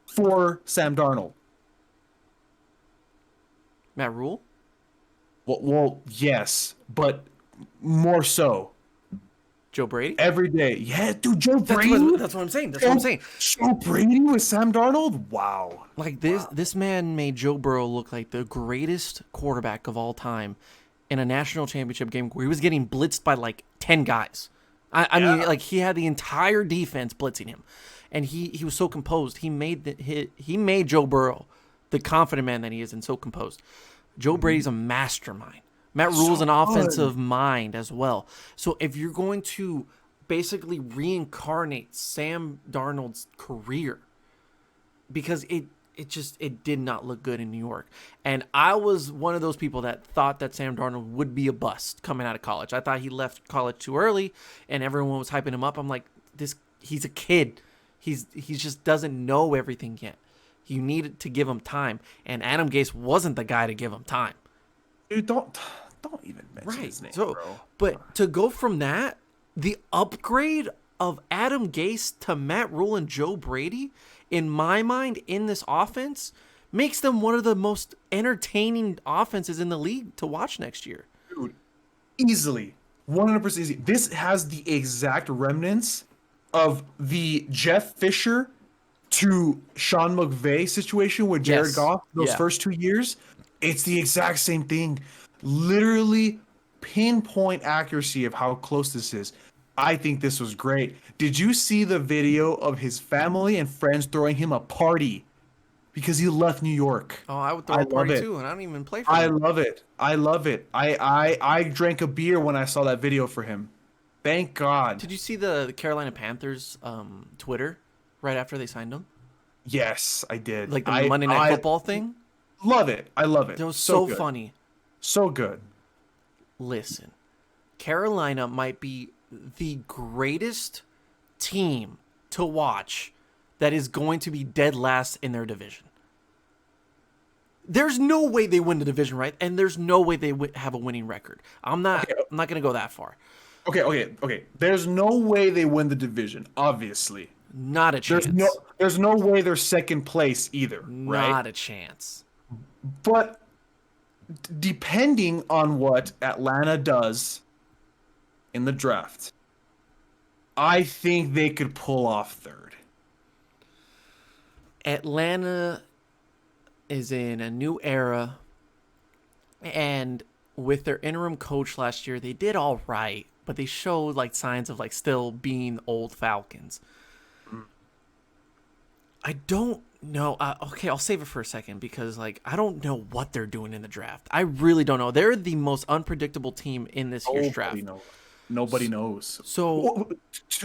for Sam Darnold? Matt Rule. Well, yes, but more so Joe Brady. every day. Yeah, dude, Joe Brady. That's what I'm saying. That's what I'm saying. Joe Brady with Sam Darnold. Wow. Like this man made Joe Burrow look like the greatest quarterback of all time in a national championship game where he was getting blitzed by like 10 guys. I mean, like he had the entire defense blitzing him, and he was so composed. He made Joe Burrow the confident man that he is and so composed. Joe Brady's a mastermind. Matt Rule's an offensive mind as well. So if you're going to basically reincarnate Sam Darnold's career, because it did not look good in New York. And I was one of those people that thought that Sam Darnold would be a bust coming out of college. I thought he left college too early and everyone was hyping him up. I'm like, he's a kid. He just doesn't know everything yet. You needed to give him time, and Adam Gase wasn't the guy to give him time. Dude, don't even mention his name, bro. But to go from that, the upgrade of Adam Gase to Matt Rule and Joe Brady, in my mind, in this offense, makes them one of the most entertaining offenses in the league to watch next year. Dude, easily. 100% easy. This has the exact remnants of the Jeff Fisher to Sean McVay situation with Jared Yes. Goff those Yeah. first 2 years. It's the exact same thing. Literally pinpoint accuracy of how close this is. I think this was great. Did you see the video of his family and friends throwing him a party because he left New York? Oh, I would throw I a party love it. too, and I don't even play for I them. love it. I love it. I drank a beer when I saw that video for him. Thank God. Did you see the Carolina Panthers Twitter right after they signed him? Yes, I did. Like the Monday Night Football thing? Love it. I love it. It was so good. funny. So good. Listen, Carolina might be the greatest team to watch that is going to be dead last in their division. There's no way they win the division, right? And there's no way they have a winning record. I'm not going to go that far. Okay. There's no way they win the division, obviously. Not a chance. There's no way they're second place either, right? Not a chance. But depending on what Atlanta does in the draft, I think they could pull off third. Atlanta is in a new era, and with their interim coach last year, they did all right, but they showed like signs of like still being old Falcons. I don't know. Okay, I'll save it for a second because like I don't know what they're doing in the draft. I really don't know. They're the most unpredictable team in this year's draft. Nobody knows. Nobody knows. So Well,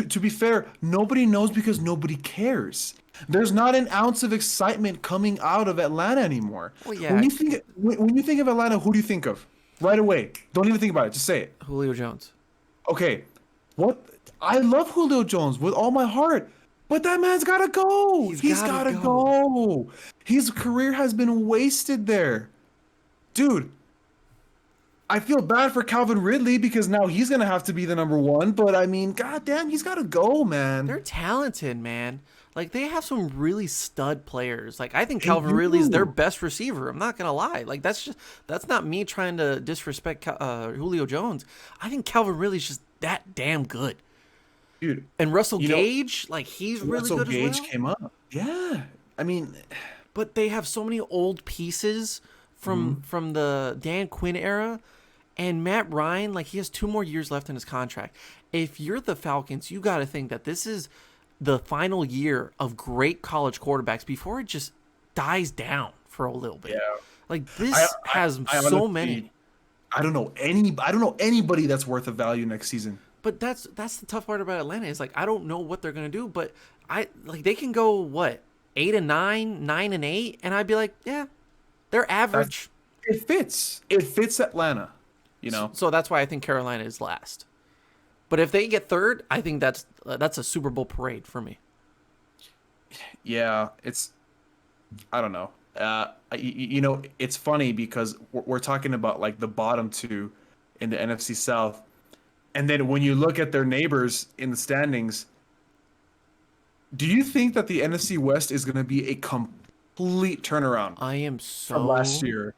to be fair, nobody knows because nobody cares. There's not an ounce of excitement coming out of Atlanta anymore. Well, yeah. When you think of Atlanta, who do you think of right away? Don't even think about it. Just say it. Julio Jones. Okay, what? I love Julio Jones with all my heart, but that man's gotta go. He's gotta go. His career has been wasted there, dude. I feel bad for Calvin Ridley because now he's gonna have to be the number one. But I mean, goddamn, he's gotta go, man. They're talented, man. Like, they have some really stud players. Like, I think They Calvin Ridley's their do. best receiver. I'm not gonna lie. Like, that's not me trying to disrespect Julio Jones. I think Calvin Ridley's just that damn good. Dude, And Russell you know, Gage, like, he's really Russell good Gage as well. came up. Yeah, I mean, But they have so many old pieces from the Dan Quinn era. And Matt Ryan, like, he has 2 more years left in his contract. If you're the Falcons, you got to think that this is the final year of great college quarterbacks before it just dies down for a little bit. Yeah. Like, this has I so honestly- many. I don't know anybody that's worth a value next season. But that's the tough part about Atlanta is, like, I don't know what they're gonna do, but they can go what 8-9, 9-8, and I'd be like, yeah, they're average. It fits. It fits Atlanta. You know. So that's why I think Carolina is last. But if they get third, I think that's a Super Bowl parade for me. Yeah, it's. I don't know. You know, it's funny because we're talking about like the bottom 2 in the NFC South, and then when you look at their neighbors in the standings, do you think that the NFC West is going to be a complete turnaround I am from so last year?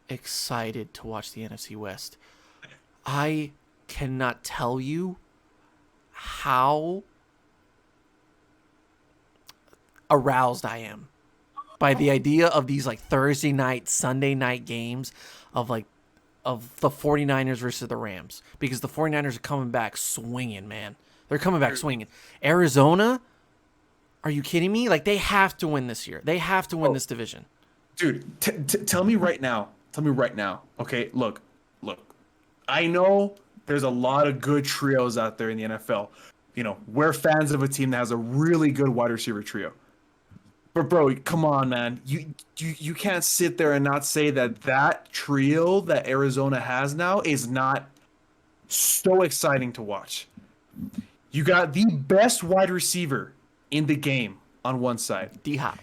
excited to watch the NFC West. I cannot tell you how aroused I am by the idea of these like Thursday night, Sunday night games of the 49ers versus the Rams, because the 49ers are coming back swinging, man. They're coming back swinging. Arizona, are you kidding me? Like, they have to win this year. They have to win this division. Dude, tell me right now. Tell me right now. Okay, look. I know there's a lot of good trios out there in the NFL. You know, we're fans of a team that has a really good wide receiver trio. But bro, come on, man. You can't sit there and not say that trio that Arizona has now is not so exciting to watch. You got the best wide receiver in the game on one side. D-Hop.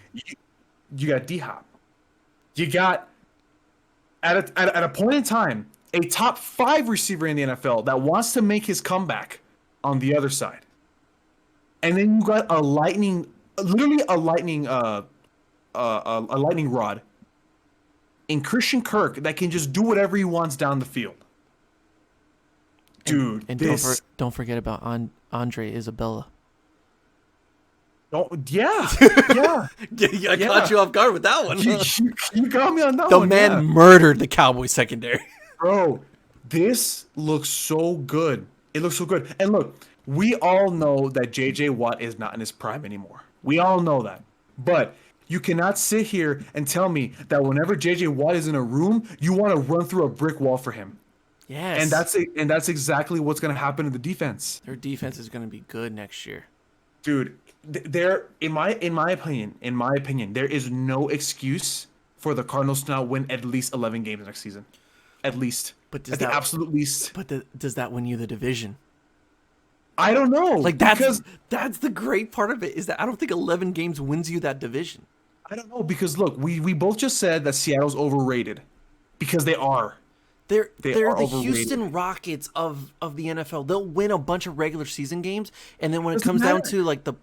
You got D-Hop. You got at a point in time a top 5 receiver in the NFL that wants to make his comeback on the other side. And then you got a lightning rod in Christian Kirk that can just do whatever he wants down the field. Dude, And this don't forget about Andre Isabella. yeah. I caught you off guard with that one. You got me on that The one. man yeah. murdered the Cowboys secondary. Bro, this looks so good. It looks so good. And look, we all know that JJ Watt is not in his prime anymore. We all know that. But you cannot sit here and tell me that whenever JJ Watt is in a room, you want to run through a brick wall for him. Yes. And that's exactly what's going to happen to the defense. Their defense is going to be good next year. Dude, there in my opinion, there is no excuse for the Cardinals to not win at least 11 games next season. At least. But does at the that- absolute least. But does that win you the division? I don't know. Like, because that's the great part of it, is that I don't think 11 games wins you that division. I don't know, because look, we both just said that Seattle's overrated, because they are. They're They the are overrated. Houston Rockets of the NFL. They'll win a bunch of regular season games, and then when it Doesn't comes down matter. to like the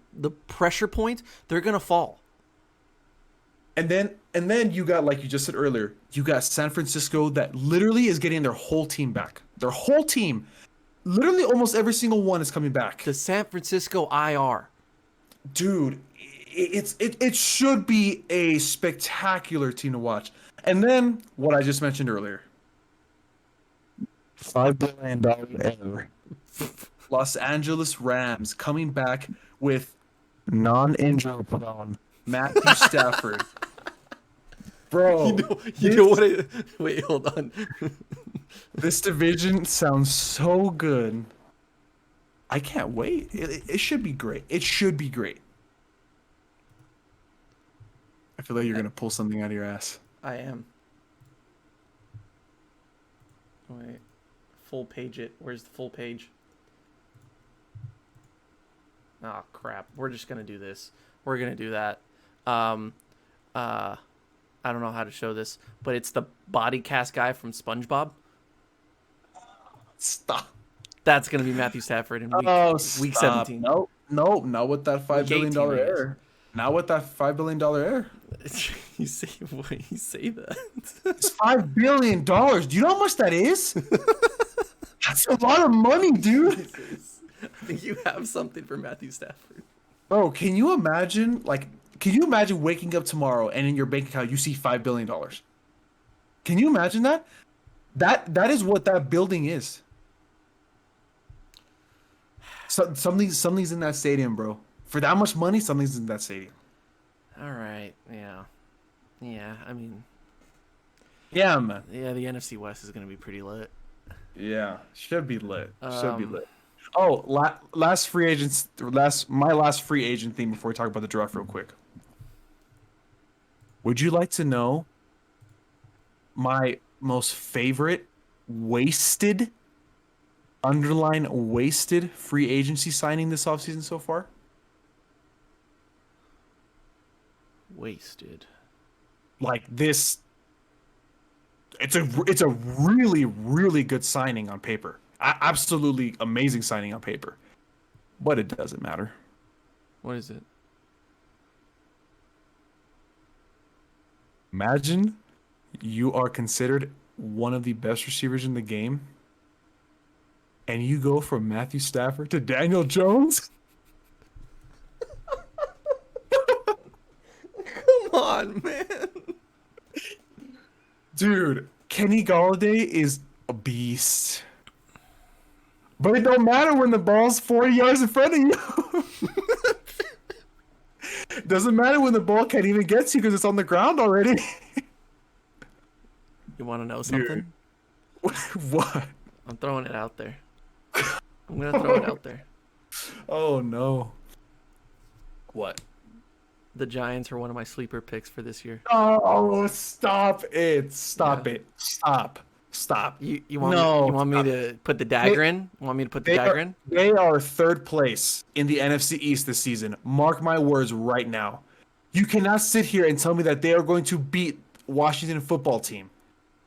pressure point, they're gonna fall. And then you got, like you just said earlier, you got San Francisco that literally is getting their whole team back. Their whole team, literally almost every single one is coming back. The San Francisco IR. Dude, it should be a spectacular team to watch. And then what I just mentioned earlier, $5 billion ever. Los Angeles Rams coming back with non-injury prone Matthew Stafford. Bro, You know what? Wait, hold on. this division sounds so good. I can't wait. It should be great. It should be great. I feel like you're gonna pull something out of your ass. I am. Wait. Full page it. Where's the full page? Oh crap. We're just gonna do this. We're gonna do that. I don't know how to show this, but it's the body cast guy from SpongeBob. Stop. That's gonna be Matthew Stafford in week 17. No, not with that $5 billion 18, I guess. error. Not with that $5 billion error. you say that. It's $5 billion. Do you know how much that is? That's a lot of money, dude. I think you have something for Matthew Stafford. Bro, can you imagine? Can you imagine waking up tomorrow and in your bank account you see $5 billion? Can you imagine that? That is what that building is. So, something's in that stadium, bro. For that much money, something's in that stadium. All right. Yeah. Yeah. I mean. Yeah, man. Yeah, the NFC West is gonna be pretty lit. Yeah, should be lit. Should be lit. Oh, last free agent thing before we talk about the draft real quick. Would you like to know my most favorite wasted free agency signing this offseason so far? Wasted. Like this, it's a really, really good signing on paper. Absolutely amazing signing on paper. But it doesn't matter. What is it? Imagine you are considered one of the best receivers in the game, and you go from Matthew Stafford to Daniel Jones? Come on, man. Dude, Kenny Galladay is a beast. But it don't matter when the ball's 40 yards in front of you. Doesn't matter when the ball can't even get to you because it's on the ground already. You want to know something? Dude. What? I'm throwing it out there. I'm going to throw it out there. Oh, no. What? The Giants are one of my sleeper picks for this year. Oh, stop it. Stop it. Stop. You want me to put the dagger in? You want me to put the dagger in? They are third place in the NFC East this season. Mark my words right now. You cannot sit here and tell me that they are going to beat Washington football team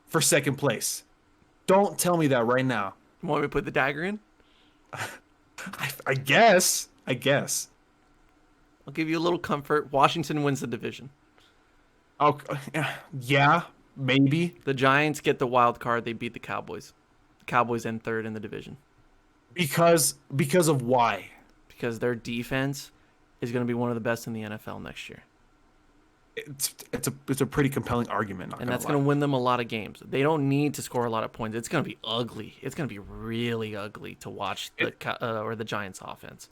for second place. Don't tell me that right now. You want me to put the dagger in? I guess. I'll give you a little comfort. Washington wins the division. Oh, yeah, maybe. The Giants get the wild card. They beat the Cowboys. The Cowboys end third in the division. Because of why? Because their defense is going to be one of the best in the NFL next year. It's a pretty compelling argument. And that's going to win them a lot of games. They don't need to score a lot of points. It's going to be ugly. It's going to be really ugly to watch the Giants offense.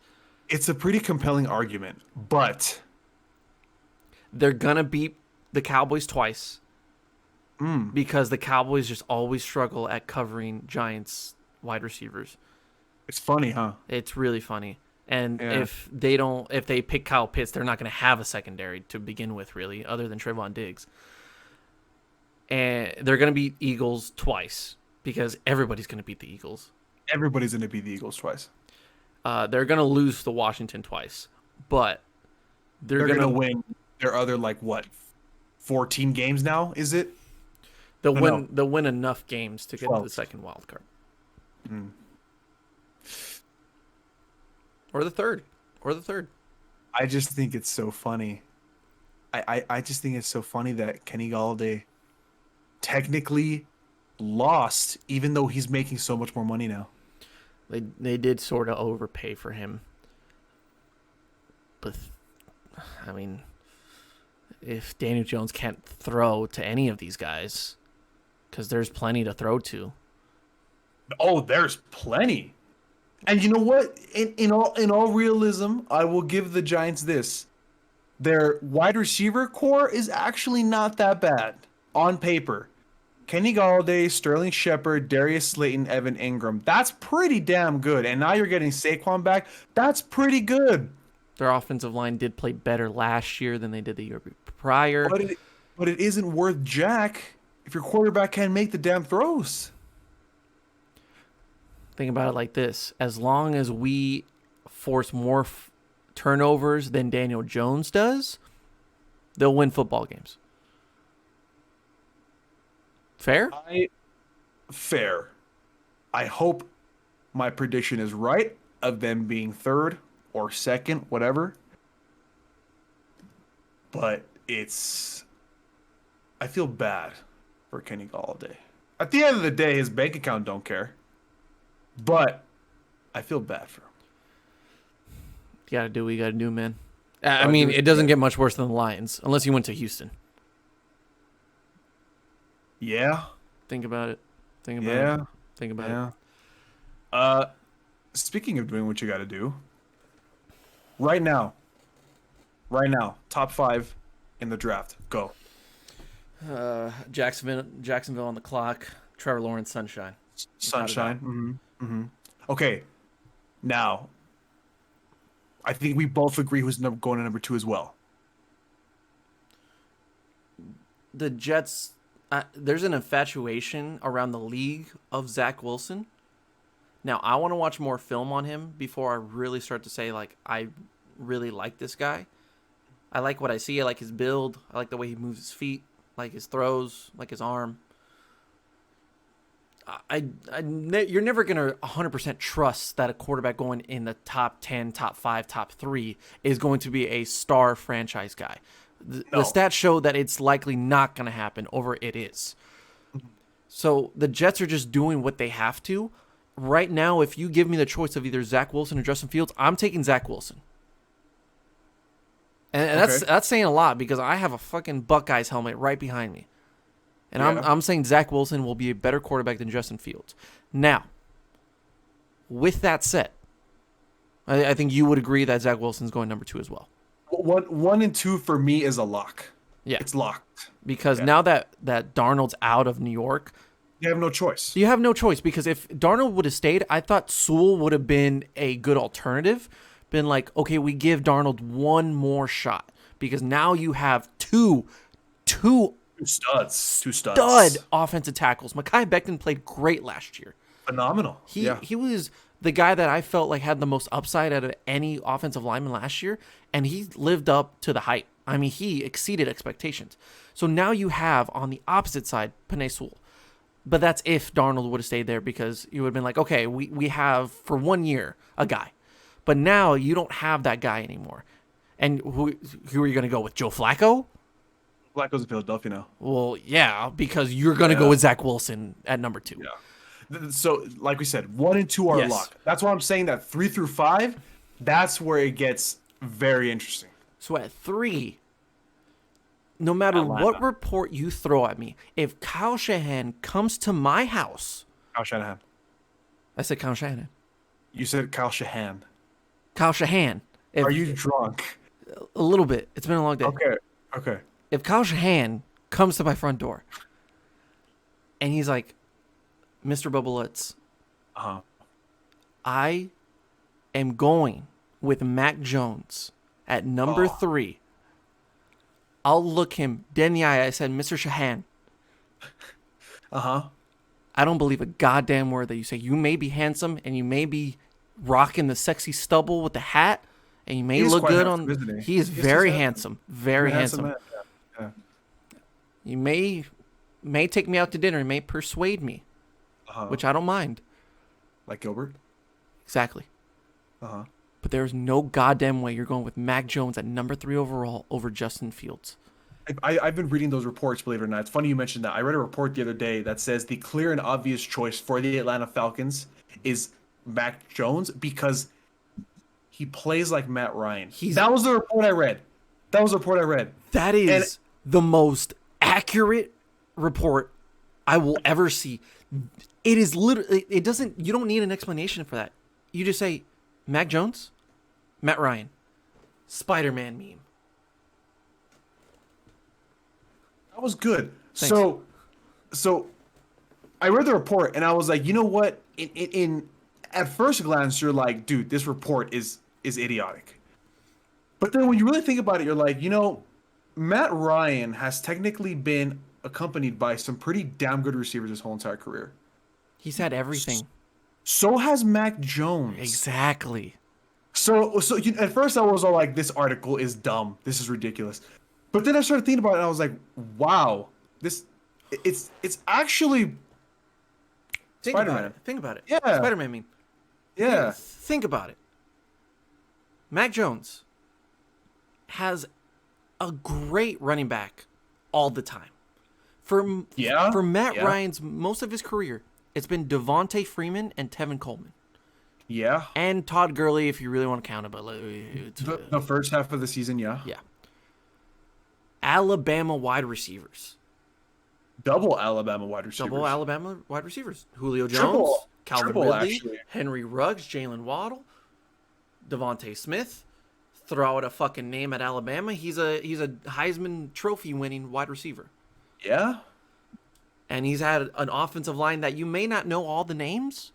It's a pretty compelling argument, but they're going to beat the Cowboys twice because the Cowboys just always struggle at covering Giants wide receivers. It's funny, huh? It's really funny. And if they pick Kyle Pitts, they're not going to have a secondary to begin with, really, other than Trevon Diggs. And they're going to beat Eagles twice because everybody's going to beat the Eagles. Everybody's going to beat the Eagles twice. They're going to lose to Washington twice, but they're going to win their other 14 games now. Is it? They'll win enough games to get 12. To the second wild card, or the third. I just think it's so funny. I just think it's so funny that Kenny Galladay technically lost, even though he's making so much more money now. They did sort of overpay for him. But, I mean, if Daniel Jones can't throw to any of these guys, because there's plenty to throw to. Oh, there's plenty. And you know what? In all realism, I will give the Giants this. Their wide receiver core is actually not that bad on paper. Kenny Galladay, Sterling Shepard, Darius Slayton, Evan Ingram. That's pretty damn good. And now you're getting Saquon back. That's pretty good. Their offensive line did play better last year than they did the year prior. But it isn't worth jack if your quarterback can't make the damn throws. Think about it like this. As long as we force more turnovers than Daniel Jones does, they'll win football games. Fair? Fair. I hope my prediction is right of them being third or second, whatever. But I feel bad for Kenny Galladay. At the end of the day, his bank account don't care. But I feel bad for him. You got to do what you got to do, man. I mean, it doesn't get much worse than the Lions, unless you went to Houston. Yeah. Think about it. Think about it. Speaking of doing what you got to do, right now, top 5 in the draft. Go. Jacksonville on the clock. Trevor Lawrence, Sunshine. Sunshine. Mm-hmm. Okay. Now, I think we both agree who's going to number 2 as well. The Jets, there's an infatuation around the league of Zach Wilson. Now, I want to watch more film on him before I really start to say, like, I really like this guy. I like what I see. I like his build. I like the way he moves his feet, like his throws, like his arm. You're never going to 100% trust that a quarterback going in the top 10, top 5, top 3 is going to be a star franchise guy. The stats show that it's likely not going to happen over it is. So the Jets are just doing what they have to. Right now, if you give me the choice of either Zach Wilson or Justin Fields, I'm taking Zach Wilson. And that's saying a lot because I have a fucking Buckeyes helmet right behind me. And I'm saying Zach Wilson will be a better quarterback than Justin Fields. Now, with that said, I think you would agree that Zach Wilson's going number 2 as well. 1 and 2 for me is a lock. Yeah. It's locked. Because now that Darnold's out of New York, you have no choice. You have no choice because if Darnold would have stayed, I thought Sewell would have been a good alternative. Been like, okay, we give Darnold one more shot because now you have two studs. Stud offensive tackles. Mekhi Becton played great last year. Phenomenal. He was the guy that I felt like had the most upside out of any offensive lineman last year, and he lived up to the hype. I mean, he exceeded expectations. So now you have on the opposite side, Penei Sewell. But that's if Darnold would have stayed there because you would have been like, okay, we have for 1 year a guy. But now you don't have that guy anymore. And who are you going to go with? Joe Flacco? Flacco's in Philadelphia now. Well, yeah, because you're going to go with Zach Wilson at number 2. Yeah. So, like we said, 1 and 2 are locked. That's why I'm saying that 3 through 5, that's where it gets very interesting. So at 3, no matter what report you throw at me, if Kyle Shanahan comes to my house... Kyle Shanahan. I said Kyle Shanahan. You said Kyle Shanahan. Kyle Shanahan. Are you drunk? A little bit. It's been a long day. Okay. If Kyle Shanahan comes to my front door and he's like, Mr. Bubba Lutz, I am going with Mac Jones at number 3. I'll look him dead in the eye. I said, Mr. Shanahan. I don't believe a goddamn word that you say. You may be handsome and you may be rocking the sexy stubble with the hat and you may look good on... He is very handsome. Very handsome. Yeah. You may take me out to dinner. You may persuade me, which I don't mind. Like Gilbert? Exactly. But there's no goddamn way you're going with Mac Jones at number 3 overall over Justin Fields. I've been reading those reports, believe it or not. It's funny you mentioned that. I read a report the other day that says the clear and obvious choice for the Atlanta Falcons is Mac Jones because he plays like Matt Ryan. That was the report I read. That is the most accurate report I will ever see. It is literally, you don't need an explanation for that. You just say, Mac Jones, Matt Ryan, Spider-Man meme. That was good. Thanks. So I read the report and I was like, you know what? In at first glance, you're like, dude, this report is idiotic. But then when you really think about it, you're like, Matt Ryan has technically been accompanied by some pretty damn good receivers his whole entire career. He's had everything. So has Mac Jones. Exactly. So at first I was all like, this article is dumb. This is ridiculous. But then I started thinking about it and I was like, wow, it's actually Spider-Man. Think about it. Yeah. Spider-Man, I mean. Yeah. Think about it. Mac Jones has a great running back all the time. For Matt Ryan's most of his career, it's been Devontae Freeman and Tevin Coleman. Yeah. And Todd Gurley, if you really want to count it, but The first half of the season, yeah. Yeah. Alabama wide receivers. Double Alabama wide receivers. Julio Jones, Calvin Ridley, actually. Henry Ruggs, Jalen Waddle, Devontae Smith. Throw out a fucking name at Alabama. He's a Heisman Trophy winning wide receiver. Yeah. And he's had an offensive line that you may not know all the names,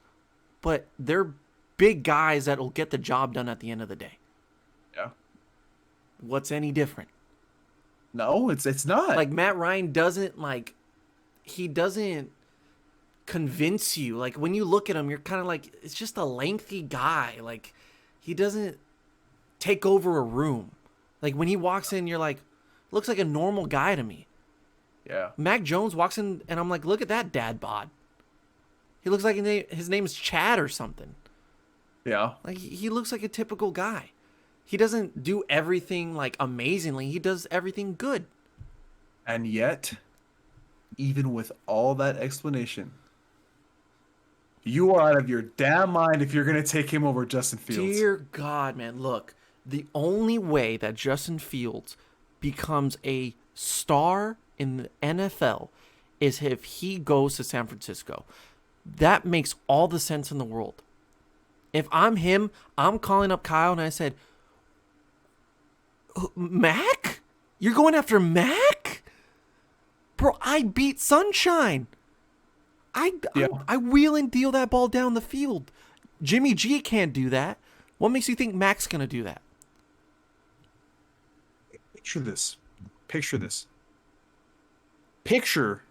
but they're big guys that will get the job done at the end of the day. Yeah. What's any different? No, it's not. Like Matt Ryan doesn't convince you. Like when you look at him, you're kind of like, it's just a lengthy guy. Like he doesn't take over a room. Like when he walks in, you're like, looks like a normal guy to me. Yeah. Mac Jones walks in and I'm like, look at that dad bod. He looks like his name is Chad or something. Yeah. Like he looks like a typical guy. He doesn't do everything like amazingly. He does everything good. And yet, even with all that explanation, you are out of your damn mind if you're going to take him over Justin Fields. Dear God, man. Look, the only way that Justin Fields becomes a star in the NFL is if he goes to San Francisco. That makes all the sense in the world. If I'm him, I'm calling up Kyle and I said, Mac? You're going after Mac? Bro, I beat Sunshine. I wheel and deal that ball down the field. Jimmy G can't do that. What makes you think Mac's going to do that? Picture this. Picture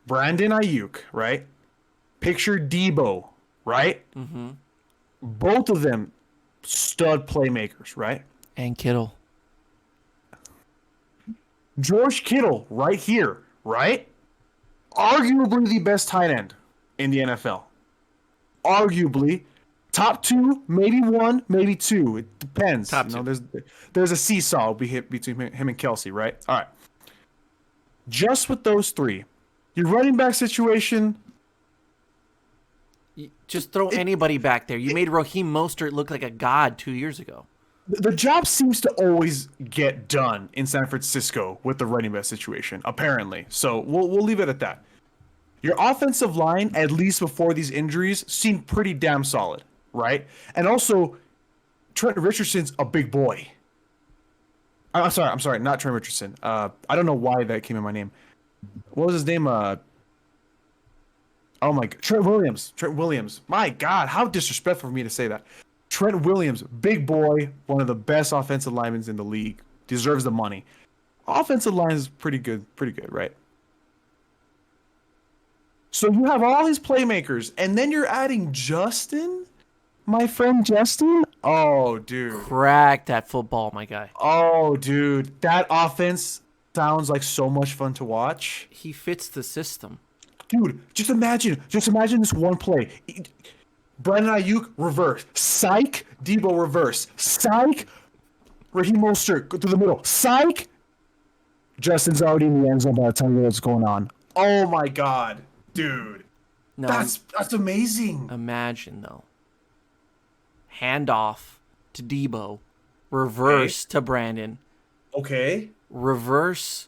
Brandon Ayuk, right? Picture Debo, right? Mm-hmm. Both of them stud playmakers, right? And Kittle. George Kittle, right here, right? Arguably the best tight end in the NFL. Arguably. Top two, maybe one, maybe two. It depends. Top two. There's a seesaw between him and Kelsey, right? All right. Just with those three, your running back situation. Just throw anybody back there. You made Raheem Mostert look like a god 2 years ago. The job seems to always get done in San Francisco with the running back situation, apparently. So we'll leave it at that. Your offensive line, at least before these injuries, seemed pretty damn solid, right? And also, Trent Richardson's a big boy. I'm sorry, not Trent Richardson. I don't know why that came in my name. What was his name? Oh my God, Trent Williams. My God, how disrespectful for me to say that. Trent Williams, big boy, one of the best offensive linemen in the league, deserves the money. Offensive line is pretty good, right? So you have all these playmakers, and then you're adding Justin, my friend Justin. Oh, dude. Crack that football, my guy. Oh, dude. That offense sounds like so much fun to watch. He fits the system. Dude, just imagine this one play. Brandon Ayuk, reverse. Psych, Debo, reverse. Psych, Raheem Mostert, go through the middle. Psych, Justin's already in the end zone by the time you know what's going on. Oh, my God. Dude, No, that's amazing. imagine, though. Handoff to Debo. Reverse to Brandon. Okay. Reverse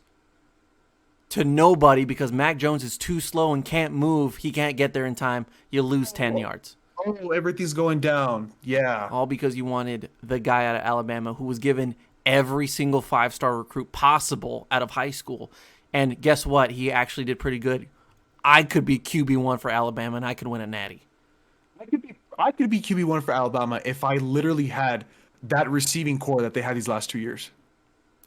to nobody because Mac Jones is too slow and can't move. He can't get there in time. You lose 10 yards. Oh, everything's going down. Yeah. All because you wanted the guy out of Alabama who was given every single 5-star recruit possible out of high school And guess what? He actually did pretty good. I could be QB1 for Alabama, and I could win a natty. I could be QB1 for Alabama if I literally had that receiving core that they had these last 2 years.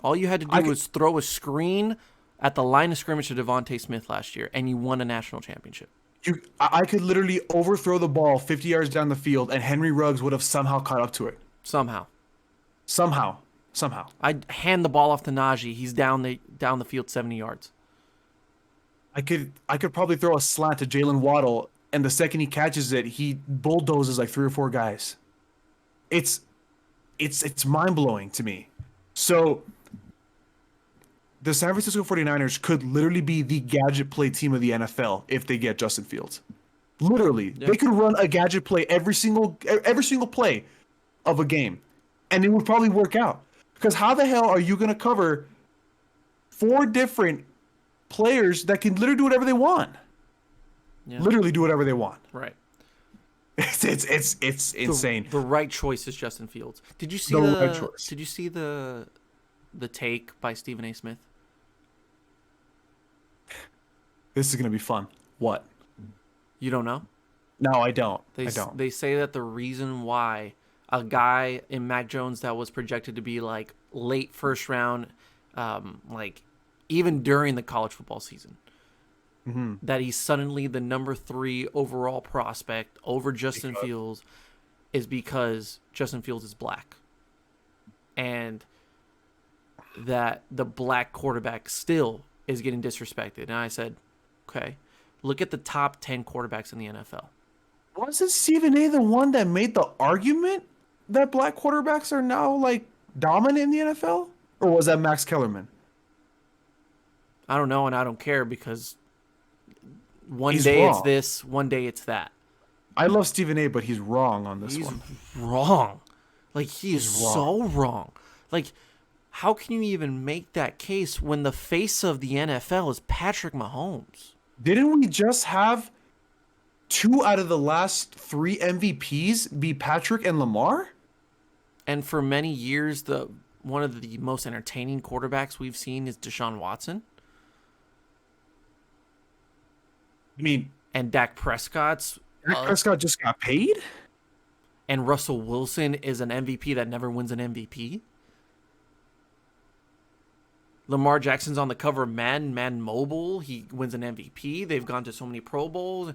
All you had to do was throw a screen at the line of scrimmage to Devontae Smith last year, and you won a national championship. I could literally overthrow the ball 50 yards down the field, and Henry Ruggs would have somehow caught up to it. Somehow. I'd hand the ball off to Najee. He's down the field 70 yards. I could probably throw a slant to Jalen Waddle, and the second he catches it, he bulldozes like 3 or 4 guys. It's mind blowing to me. So the San Francisco 49ers could literally be the gadget play team of the NFL if they get Justin Fields. Literally, they could run a gadget play every single play of a game, and it would probably work out. Because how the hell are you going to cover 4 different players that can literally do whatever they want? Yeah. Literally do whatever they want. Right. It's insane. The right choice is Justin Fields. Did you see right choice. Did you see the take by Stephen A. Smith? This is gonna be fun. What? You don't know? No, I don't. They say that the reason why a guy in Mac Jones that was projected to be like late first round, like even during the college football season, that he's suddenly the number 3 overall prospect over Justin Fields is because Justin Fields is black. And that the black quarterback still is getting disrespected. And I said, okay, look at the top 10 quarterbacks in the NFL. Wasn't Stephen A. the one that made the argument that black quarterbacks are now like dominant in the NFL? Or was that Max Kellerman? I don't know, and I don't care because He's day wrong. it's this, one day it's that. I love Stephen A., but he's wrong on this one. Wrong. Like, he is so wrong. Like, how can you even make that case when the face of the NFL is Patrick Mahomes? Didn't we just have 2 out of the last 3 MVPs be Patrick and Lamar? And for many years, one of the most entertaining quarterbacks we've seen is Deshaun Watson. I mean, And Dak Prescott's. Dak Prescott just got paid? And Russell Wilson is an MVP that never wins an MVP. Lamar Jackson's on the cover of Madden Mobile. He wins an MVP. They've gone to so many Pro Bowls.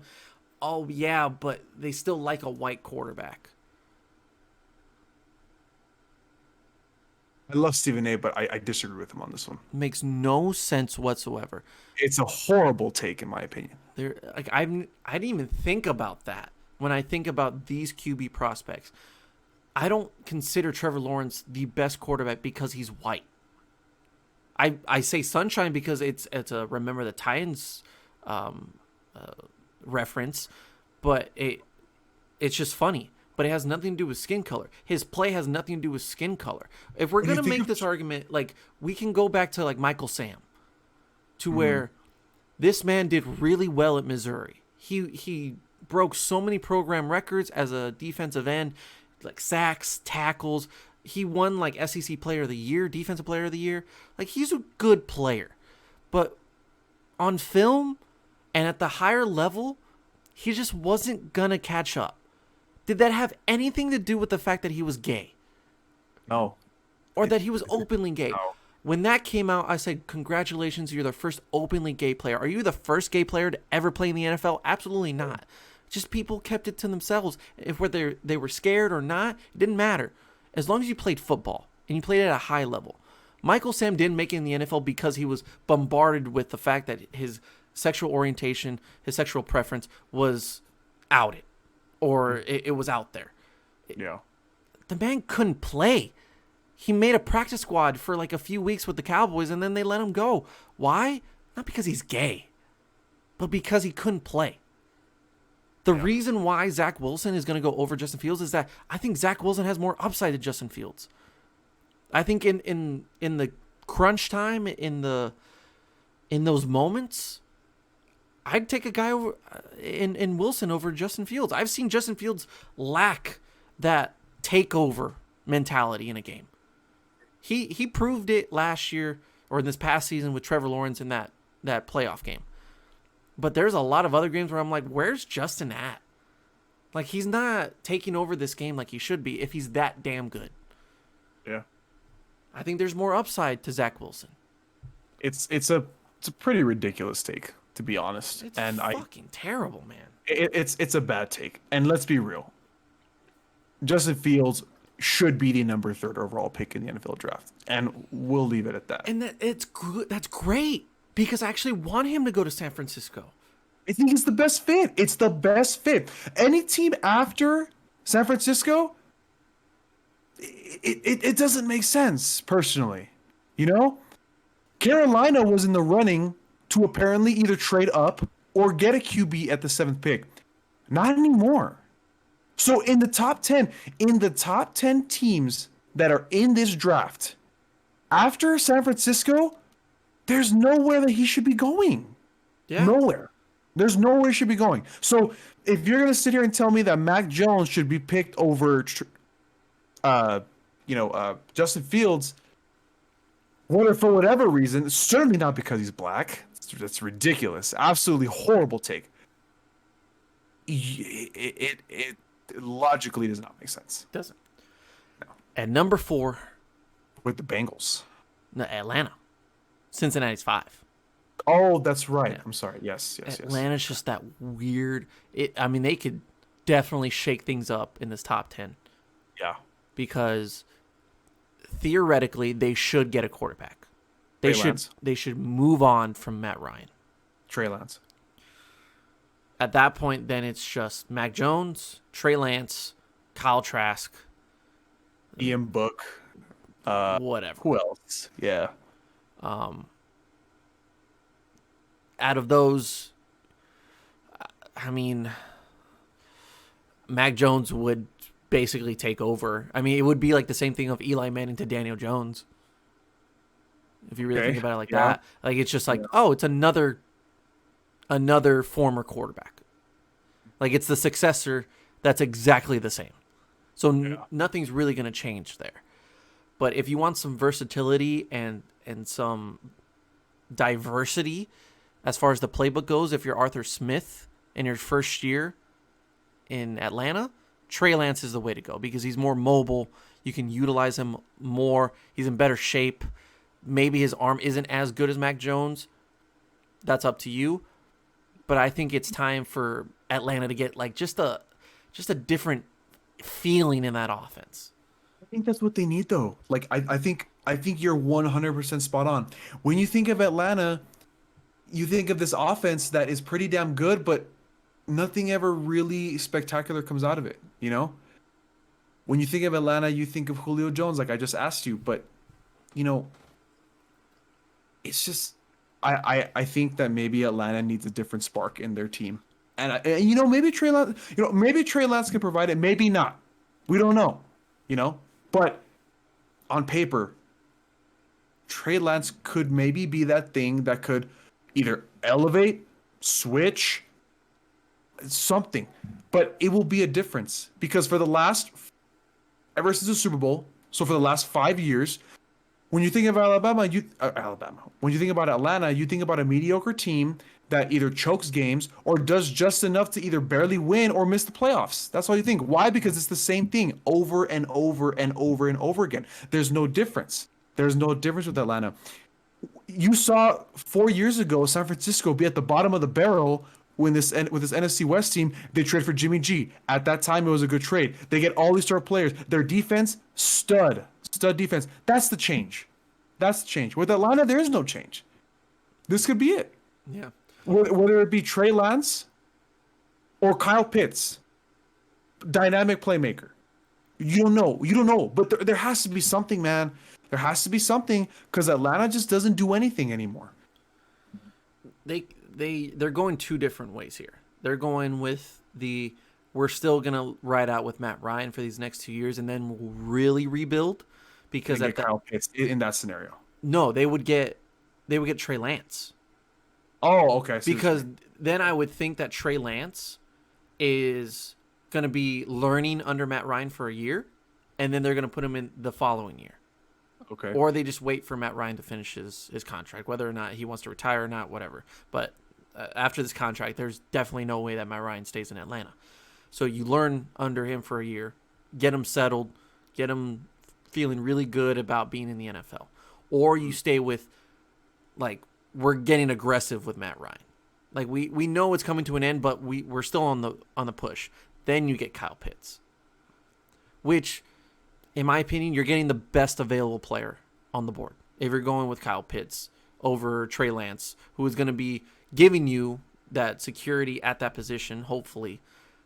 Oh, yeah, but they still like a white quarterback. I love Stephen A., but I disagree with him on this one. Makes no sense whatsoever. It's a horrible take, in my opinion. I didn't even think about that when I think about these QB prospects. I don't consider Trevor Lawrence the best quarterback because he's white. I say sunshine because it's a Remember the Titans reference, but it's just funny. But it has nothing to do with skin color. His play has nothing to do with skin color. If we're gonna make this argument, like, we can go back to like Michael Sam, to where this man did really well at Missouri. He broke so many program records as a defensive end, like sacks, tackles. He won like SEC Player of the Year, Defensive Player of the Year. Like, he's a good player. But on film and at the higher level, he just wasn't gonna catch up. Did that have anything to do with the fact that he was gay? No. Or that he was openly gay? No. When that came out, I said, congratulations, you're the first openly gay player. Are you the first gay player to ever play in the NFL? Absolutely not. Just people kept it to themselves. If whether they were scared or not, it didn't matter. As long as you played football and you played at a high level. Michael Sam didn't make it in the NFL because he was bombarded with the fact that his sexual orientation, his sexual preference was outed. Or it was out there. Yeah. The man couldn't play. He made a practice squad for like a few weeks with the Cowboys, and then they let him go. Why? Not because he's gay, but because he couldn't play. The reason why Zach Wilson is going to go over Justin Fields is that I think Zach Wilson has more upside than Justin Fields. I think in the crunch time, in those moments, I'd take a guy over in Wilson over Justin Fields. I've seen Justin Fields lack that takeover mentality in a game. He proved it last year or in this past season with Trevor Lawrence in that that playoff game. But there's a lot of other games where I'm like, where's Justin at? Like, he's not taking over this game like he should be if he's that damn good. Yeah. I think there's more upside to Zach Wilson. It's a pretty ridiculous take, to be honest. It's and fucking terrible, man. It's a bad take. And let's be real. Justin Fields should be the number 3rd overall pick in the NFL draft. And we'll leave it at that. And it's good. That's great because I actually want him to go to San Francisco. I think it's the best fit. It's the best fit. Any team after San Francisco, it doesn't make sense, personally. You know? Carolina was in the running to apparently either trade up or get a QB at the 7th pick. Not anymore. So in the top 10 teams that are in this draft, after San Francisco, there's nowhere that he should be going. Yeah. Nowhere. There's nowhere he should be going. So if you're going to sit here and tell me that Mac Jones should be picked over, Justin Fields, for whatever reason, certainly not because he's black. That's ridiculous. Absolutely horrible take. It logically does not make sense. Doesn't. No. At number 4. With the Bengals. No, Atlanta. Cincinnati's 5. Oh, that's right. Yeah. I'm sorry. Yes. Atlanta's just that weird. They could definitely shake things up in this top 10. Yeah. Because theoretically, they should get a quarterback. They should move on from Matt Ryan. Trey Lance. At that point, then it's just Mac Jones, Trey Lance, Kyle Trask, Ian Book, whatever. Who else? Yeah. Out of those, I mean, Mac Jones would basically take over. I mean, it would be like the same thing of Eli Manning to Daniel Jones. If you really think about it like that. Like, it's just like, it's another former quarterback. Like, it's the successor that's exactly the same. So nothing's really going to change there. But if you want some versatility and some diversity as far as the playbook goes, if you're Arthur Smith in your first year in Atlanta, Trey Lance is the way to go because he's more mobile. You can utilize him more. He's in better shape. Maybe his arm isn't as good as Mac Jones. That's up to you. But I think it's time for Atlanta to get like just a different feeling in that offense. I think that's what they need, though. Like, I think you're 100% spot on. When you think of Atlanta, you think of this offense that is pretty damn good, but nothing ever really spectacular comes out of it, you know? When you think of Atlanta, you think of Julio Jones, like I just asked you, but, you know, it's just, I think that maybe Atlanta needs a different spark in their team. And maybe Trey Lance can provide it, maybe not. We don't know, but on paper, Trey Lance could maybe be that thing that could either elevate, switch, something, but it will be a difference because ever since the Super Bowl, so for the last 5 years, when you think of when you think about Atlanta, you think about a mediocre team that either chokes games or does just enough to either barely win or miss the playoffs. That's all you think. Why? Because it's the same thing over and over and over and over again. There's no difference. There's no difference with Atlanta. You saw 4 years ago San Francisco be at the bottom of the barrel with this NFC West team. They trade for Jimmy G. At that time, it was a good trade. They get all these star players. Their defense, stud defense. That's the change. With Atlanta, there is no change. This could be it. Yeah. Whether it be Trey Lance or Kyle Pitts, dynamic playmaker. You don't know. But there has to be something, man. There has to be something because Atlanta just doesn't do anything anymore. They're going two different ways here. They're going with we're still gonna ride out with Matt Ryan for these next 2 years, and then we'll really rebuild because at Kyle Pitts in that scenario. No, they would get Trey Lance. Oh, okay. Because then I would think that Trey Lance is gonna be learning under Matt Ryan for a year, and then they're gonna put him in the following year. Okay. Or they just wait for Matt Ryan to finish his contract, whether or not he wants to retire or not, whatever. But after this contract, there's definitely no way that Matt Ryan stays in Atlanta. So you learn under him for a year, get him settled, get him feeling really good about being in the NFL. Or you stay with, like, we're getting aggressive with Matt Ryan. Like, we know it's coming to an end, but we're still on the push. Then you get Kyle Pitts, which, in my opinion, you're getting the best available player on the board. If you're going with Kyle Pitts over Trey Lance, who is going to be giving you that security at that position, hopefully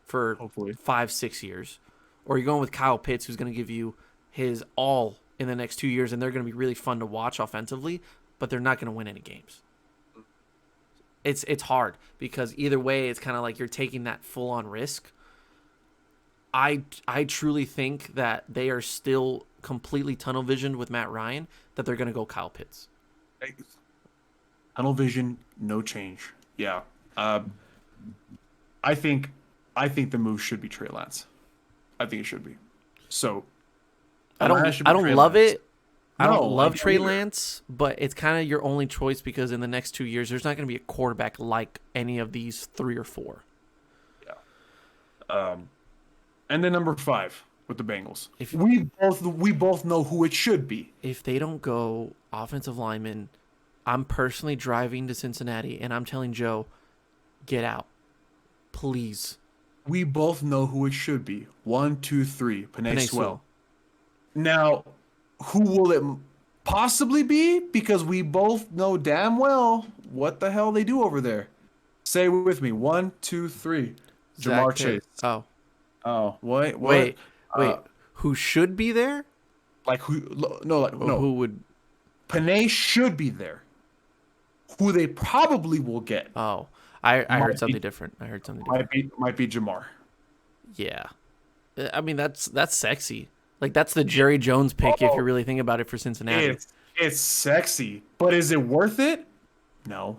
5-6 years. Or you're going with Kyle Pitts, who's going to give you his all in the next 2 years, and they're going to be really fun to watch offensively, but they're not going to win any games. It's hard because either way, it's kind of like you're taking that full-on risk. I truly think that they are still completely tunnel visioned with Matt Ryan, that they're going to go Kyle Pitts. Tunnel vision, no change. Yeah. I think the move should be Trey Lance. I think it should be. So I don't love it. I don't love Trey either. Lance, but it's kind of your only choice because in the next 2 years, there's not going to be a quarterback like any of these 3 or 4. Yeah. And then number 5 with the Bengals. We both know who it should be. If they don't go offensive lineman, I'm personally driving to Cincinnati and I'm telling Joe, get out, please. We both know who it should be. 1, 2, 3. Penei Sewell. Sewell. Now, who will it possibly be? Because we both know damn well what the hell they do over there. Say it with me. 1, 2, 3. Jamar Chase. Oh, what? Wait. Who should be there? Like who? No. Who would? Penei should be there. Who they probably will get. Oh, I heard something different. Might be Jamar. Yeah, I mean that's sexy. Like that's the Jerry Jones pick if you really think about it for Cincinnati. It's sexy, but is it worth it? No.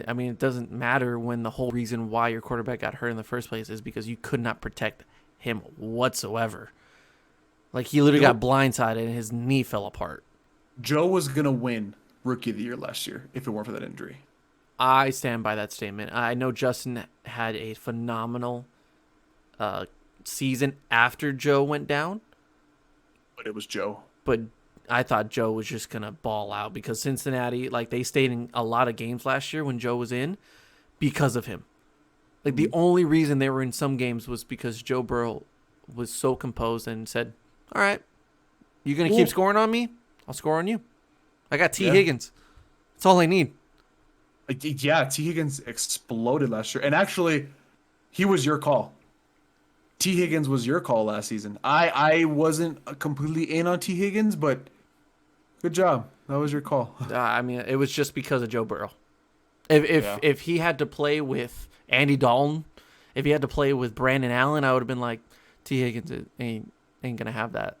I mean, it doesn't matter when the whole reason why your quarterback got hurt in the first place is because you could not protect him whatsoever. Like, he literally got blindsided and his knee fell apart. Joe was going to win Rookie of the Year last year if it weren't for that injury. I stand by that statement. I know Justin had a phenomenal season after Joe went down. But it was Joe. But I thought Joe was just going to ball out because Cincinnati, like, they stayed in a lot of games last year when Joe was in because of him. Like, the only reason they were in some games was because Joe Burrow was so composed and said, all right, you're going to keep scoring on me? I'll score on you. I got T. Higgins. That's all I need. Yeah, T. Higgins exploded last year. And actually, he was your call. T. Higgins was your call last season. I wasn't completely in on T. Higgins, but good job. That was your call. I mean, it was just because of Joe Burrow. If he had to play with Andy Dalton, if he had to play with Brandon Allen, I would have been like, T. Higgins ain't gonna have that.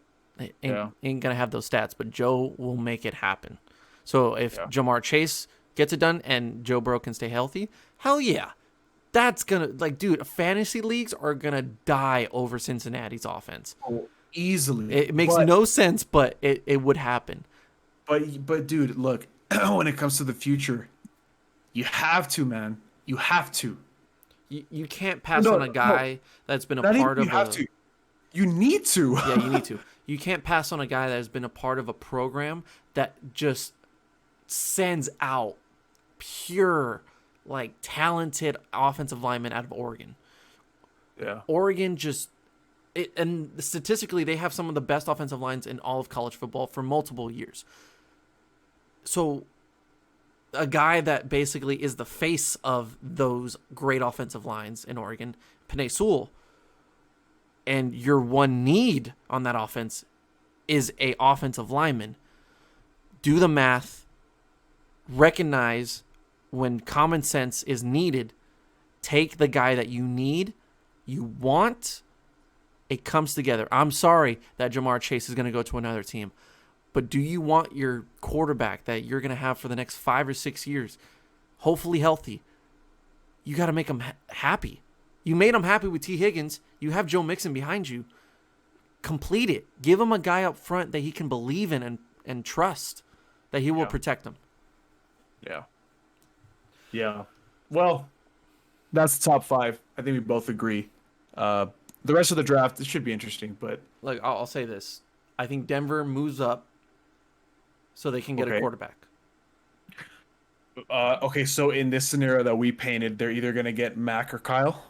Ain't gonna have those stats. But Joe will make it happen. So if Jamar Chase gets it done and Joe Burrow can stay healthy, hell yeah. That's gonna, like, dude, fantasy leagues are gonna die over Cincinnati's offense. Oh, easily. It makes no sense, but it would happen. But dude, look, when it comes to the future, you have to, man. You have to. You can't pass on a guy that's been a part of a... You need to. Yeah, you need to. You can't pass on a guy that has been a part of a program that just sends out pure, like, talented offensive linemen out of Oregon. Yeah. Oregon and statistically, they have some of the best offensive lines in all of college football for multiple years. So a guy that basically is the face of those great offensive lines in Oregon, Penei Sewell, and your one need on that offense is a offensive lineman. Do the math. Recognize when common sense is needed. Take the guy that you need, you want. It comes together. I'm sorry that Jamar Chase is going to go to another team. But do you want your quarterback that you're going to have for the next 5 or 6 years, hopefully healthy? You got to make him happy. You made him happy with T. Higgins. You have Joe Mixon behind you. Complete it. Give him a guy up front that he can believe in and trust that he will protect them. Yeah. Yeah. Well, that's the top 5. I think we both agree. The rest of the draft, it should be interesting, but Like, I'll say this. I think Denver moves up so they can get a okay. quarterback. Okay, so in this scenario that we painted, they're either going to get Mac or Kyle.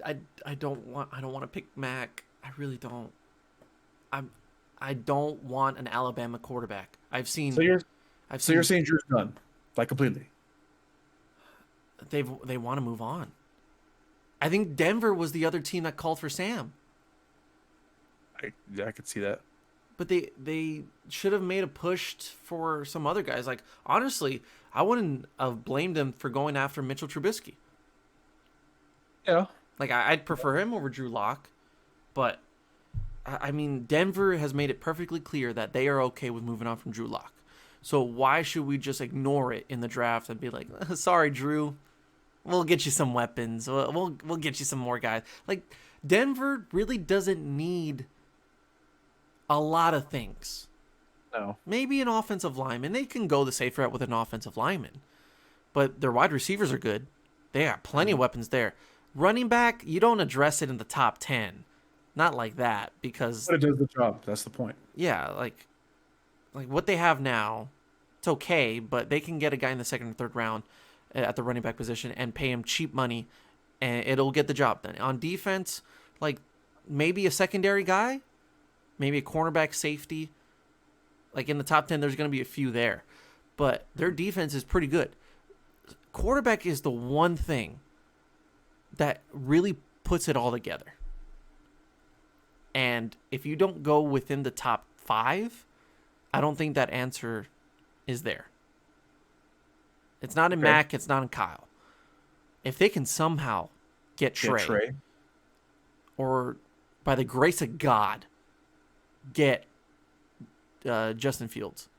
I don't want to pick Mac. I really don't. I don't want an Alabama quarterback. So you're saying Drew's done, like completely. They want to move on. I think Denver was the other team that called for Sam. I could see that. But they should have made a push for some other guys. Like, honestly, I wouldn't have blamed them for going after Mitchell Trubisky. Yeah. Like, I'd prefer him over Drew Lock. But, I mean, Denver has made it perfectly clear that they are okay with moving on from Drew Lock. So why should we just ignore it in the draft and be like, sorry, Drew, we'll get you some weapons. We'll get you some more guys. Like, Denver really doesn't need a lot of things. No. Maybe an offensive lineman. They can go the safe route with an offensive lineman. But their wide receivers are good. They got plenty of weapons there. Running back, you don't address it in the top 10. Not like that, because... But it does the job. That's the point. Yeah, like what they have now, it's okay, but they can get a guy in the second or third round at the running back position and pay him cheap money, and it'll get the job done. On defense, like, maybe a secondary guy, maybe a cornerback, safety. Like, in the top 10, there's going to be a few there. But their defense is pretty good. Quarterback is the one thing that really puts it all together. And if you don't go within the top 5, I don't think that answer is there. It's not in Mac, it's not in Kyle. If they can somehow get Trey, or by the grace of God, get Justin Fields,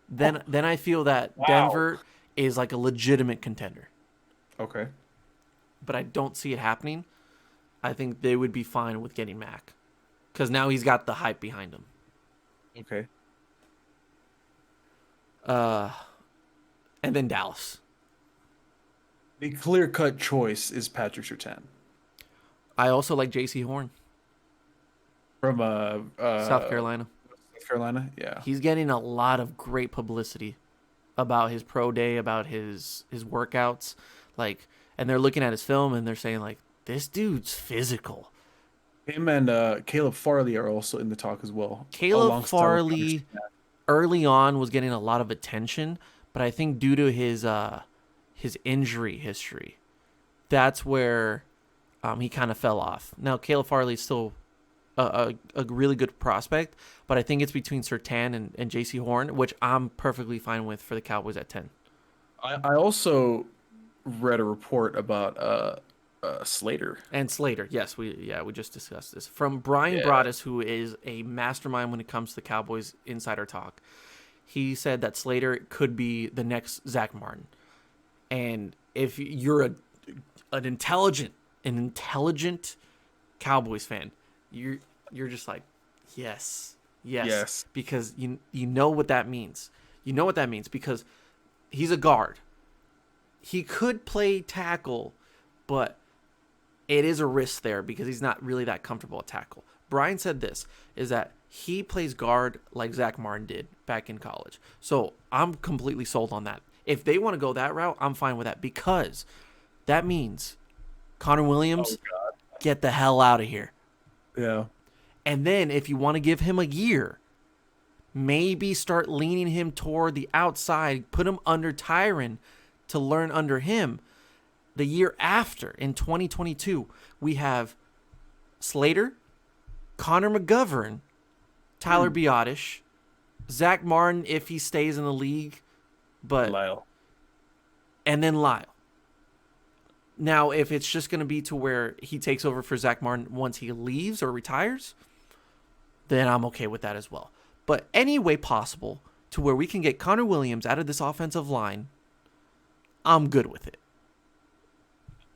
then I feel that Denver is like a legitimate contender. Okay. But I don't see it happening. I think they would be fine with getting Mac, because now he's got the hype behind him. Okay. And then Dallas. The clear-cut choice is Patrick Surtain. I also like J.C. Horn From South Carolina. South Carolina, yeah. He's getting a lot of great publicity about his pro day, about his workouts, like, and they're looking at his film and they're saying, like, this dude's physical. Him and Caleb Farley are also in the talk as well. Caleb Farley early on was getting a lot of attention, but I think due to his injury history, that's where he kind of fell off. Now, Caleb Farley is still a really good prospect, but I think it's between Surtain and J.C. Horn, which I'm perfectly fine with for the Cowboys at 10. I also read a report about Slater. And Slater, yes, we just discussed this. From Brian Broaddus, who is a mastermind when it comes to Cowboys insider talk. He said that Slater could be the next Zach Martin. And if you're an intelligent Cowboys fan, you're just like, yes, because you know what that means. You know what that means because he's a guard. He could play tackle, but it is a risk there because he's not really that comfortable at tackle. Brian said this, is that he plays guard like Zach Martin did back in college. So I'm completely sold on that. If they want to go that route, I'm fine with that because that means Connor Williams, get the hell out of here. Yeah. And then if you want to give him a year, maybe start leaning him toward the outside, put him under Tyron to learn under him. The year after, in 2022, we have Slater, Connor McGovern, Tyler Biotish, Zach Martin if he stays in the league, but Lyle. And then Lyle. Now, if it's just going to be to where he takes over for Zach Martin once he leaves or retires, then I'm okay with that as well. But any way possible to where we can get Connor Williams out of this offensive line, I'm good with it.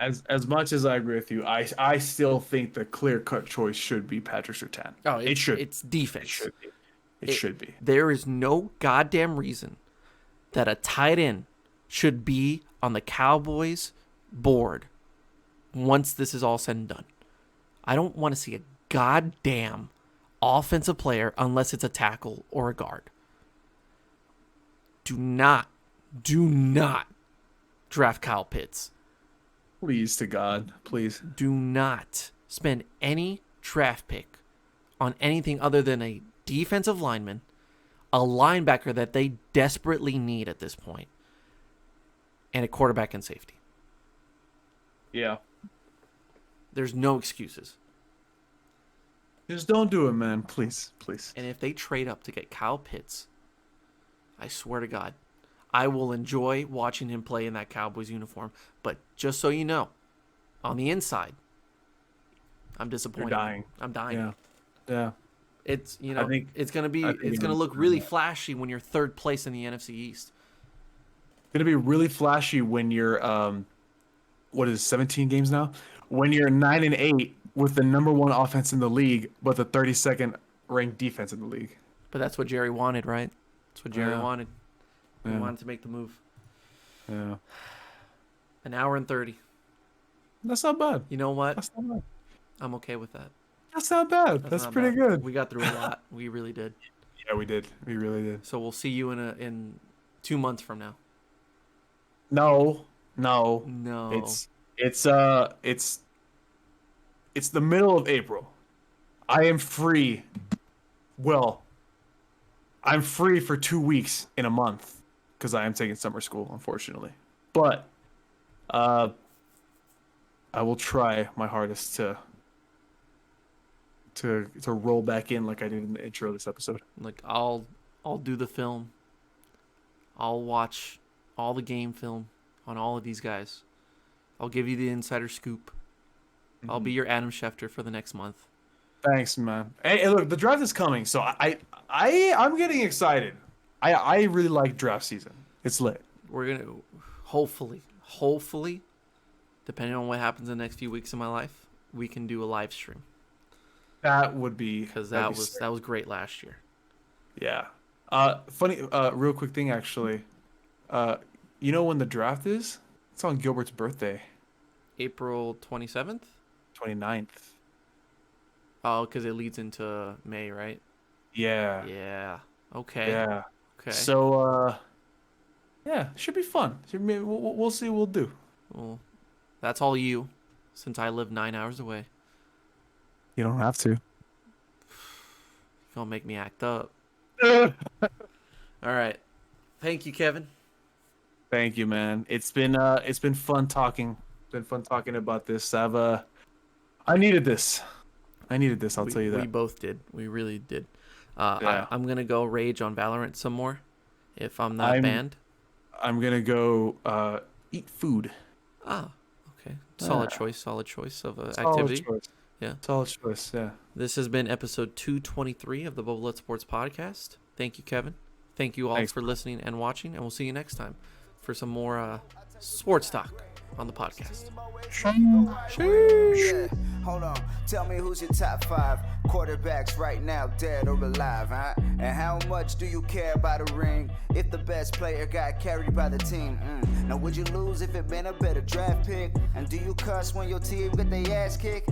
As much as I agree with you, I still think the clear-cut choice should be Patrick Surtain. Oh, It should. It's defense. It should be. It should be. There is no goddamn reason that a tight end should be on the Cowboys board once this is all said and done. I don't want to see a goddamn offensive player unless it's a tackle or a guard. Do not draft Kyle Pitts. Please to God, please. Do not spend any draft pick on anything other than a defensive lineman, a linebacker that they desperately need at this point, and a quarterback and safety. Yeah. There's no excuses. Just don't do it, man. Please, please. And if they trade up to get Kyle Pitts, I swear to God, I will enjoy watching him play in that Cowboys uniform. But just so you know, on the inside, I'm disappointed. You're dying. I'm dying. Yeah. Yeah. It's it's gonna look really flashy when you're third place in the NFC East. It's gonna be really flashy when you're 17 games now? When you're 9-8 with the number 1 offense in the league, but the 32nd ranked defense in the league. But that's what Jerry wanted, right? That's what Jerry wanted. He Yeah. wanted to make the move. Yeah. An hour and 30. That's not bad. You know what? That's not bad. I'm okay with that. That's not bad. That's not pretty bad. good. We got through a lot. We really did. Yeah, we did. We really did. So we'll see you in 2 months from now. No. It's the middle of April. I am free. Well, I'm free for 2 weeks in a month because I am taking summer school, unfortunately. But I will try my hardest to roll back in like I did in the intro of this episode. Like I'll do the film. I'll watch all the game film on all of these guys. I'll give you the insider scoop. I'll be your Adam Schefter for the next month. Thanks, man. Hey, look, the draft is coming, so I'm getting excited. I really like draft season. It's lit. We're gonna hopefully, depending on what happens in the next few weeks of my life, we can do a live stream. That would be because that was great last year. Yeah. Funny, real quick thing actually. You know when the draft is? It's on Gilbert's birthday. April 27th? 29th. Oh, because it leads into May, right? Yeah. Yeah. Okay. Yeah. Okay. So, yeah, should be fun. We'll see what we'll do. Well, that's all you, since I live 9 hours away. You don't have to. You're gonna make me act up. All right. Thank you, Kevin. Thank you, man. It's been fun talking. It's been fun talking about this. I needed this. I'll tell you that. We both did. We really did. Yeah. I'm gonna go rage on Valorant some more, if I'm not banned. I'm gonna go eat food. Ah, okay. Solid choice of activity. Solid choice. Yeah. Solid choice. Yeah. This has been episode 223 of the Bubble Let Sports podcast. Thank you, Kevin. Thank you all for listening and watching, and we'll see you next time for some more sports talk on the podcast. Yeah. Hold on, tell me who's your top 5 quarterbacks right now, dead or alive, huh? And how much do you care about a ring if the best player got carried by the team? Now would you lose if it been a better draft pick? And do you cuss when your team get their ass kicked?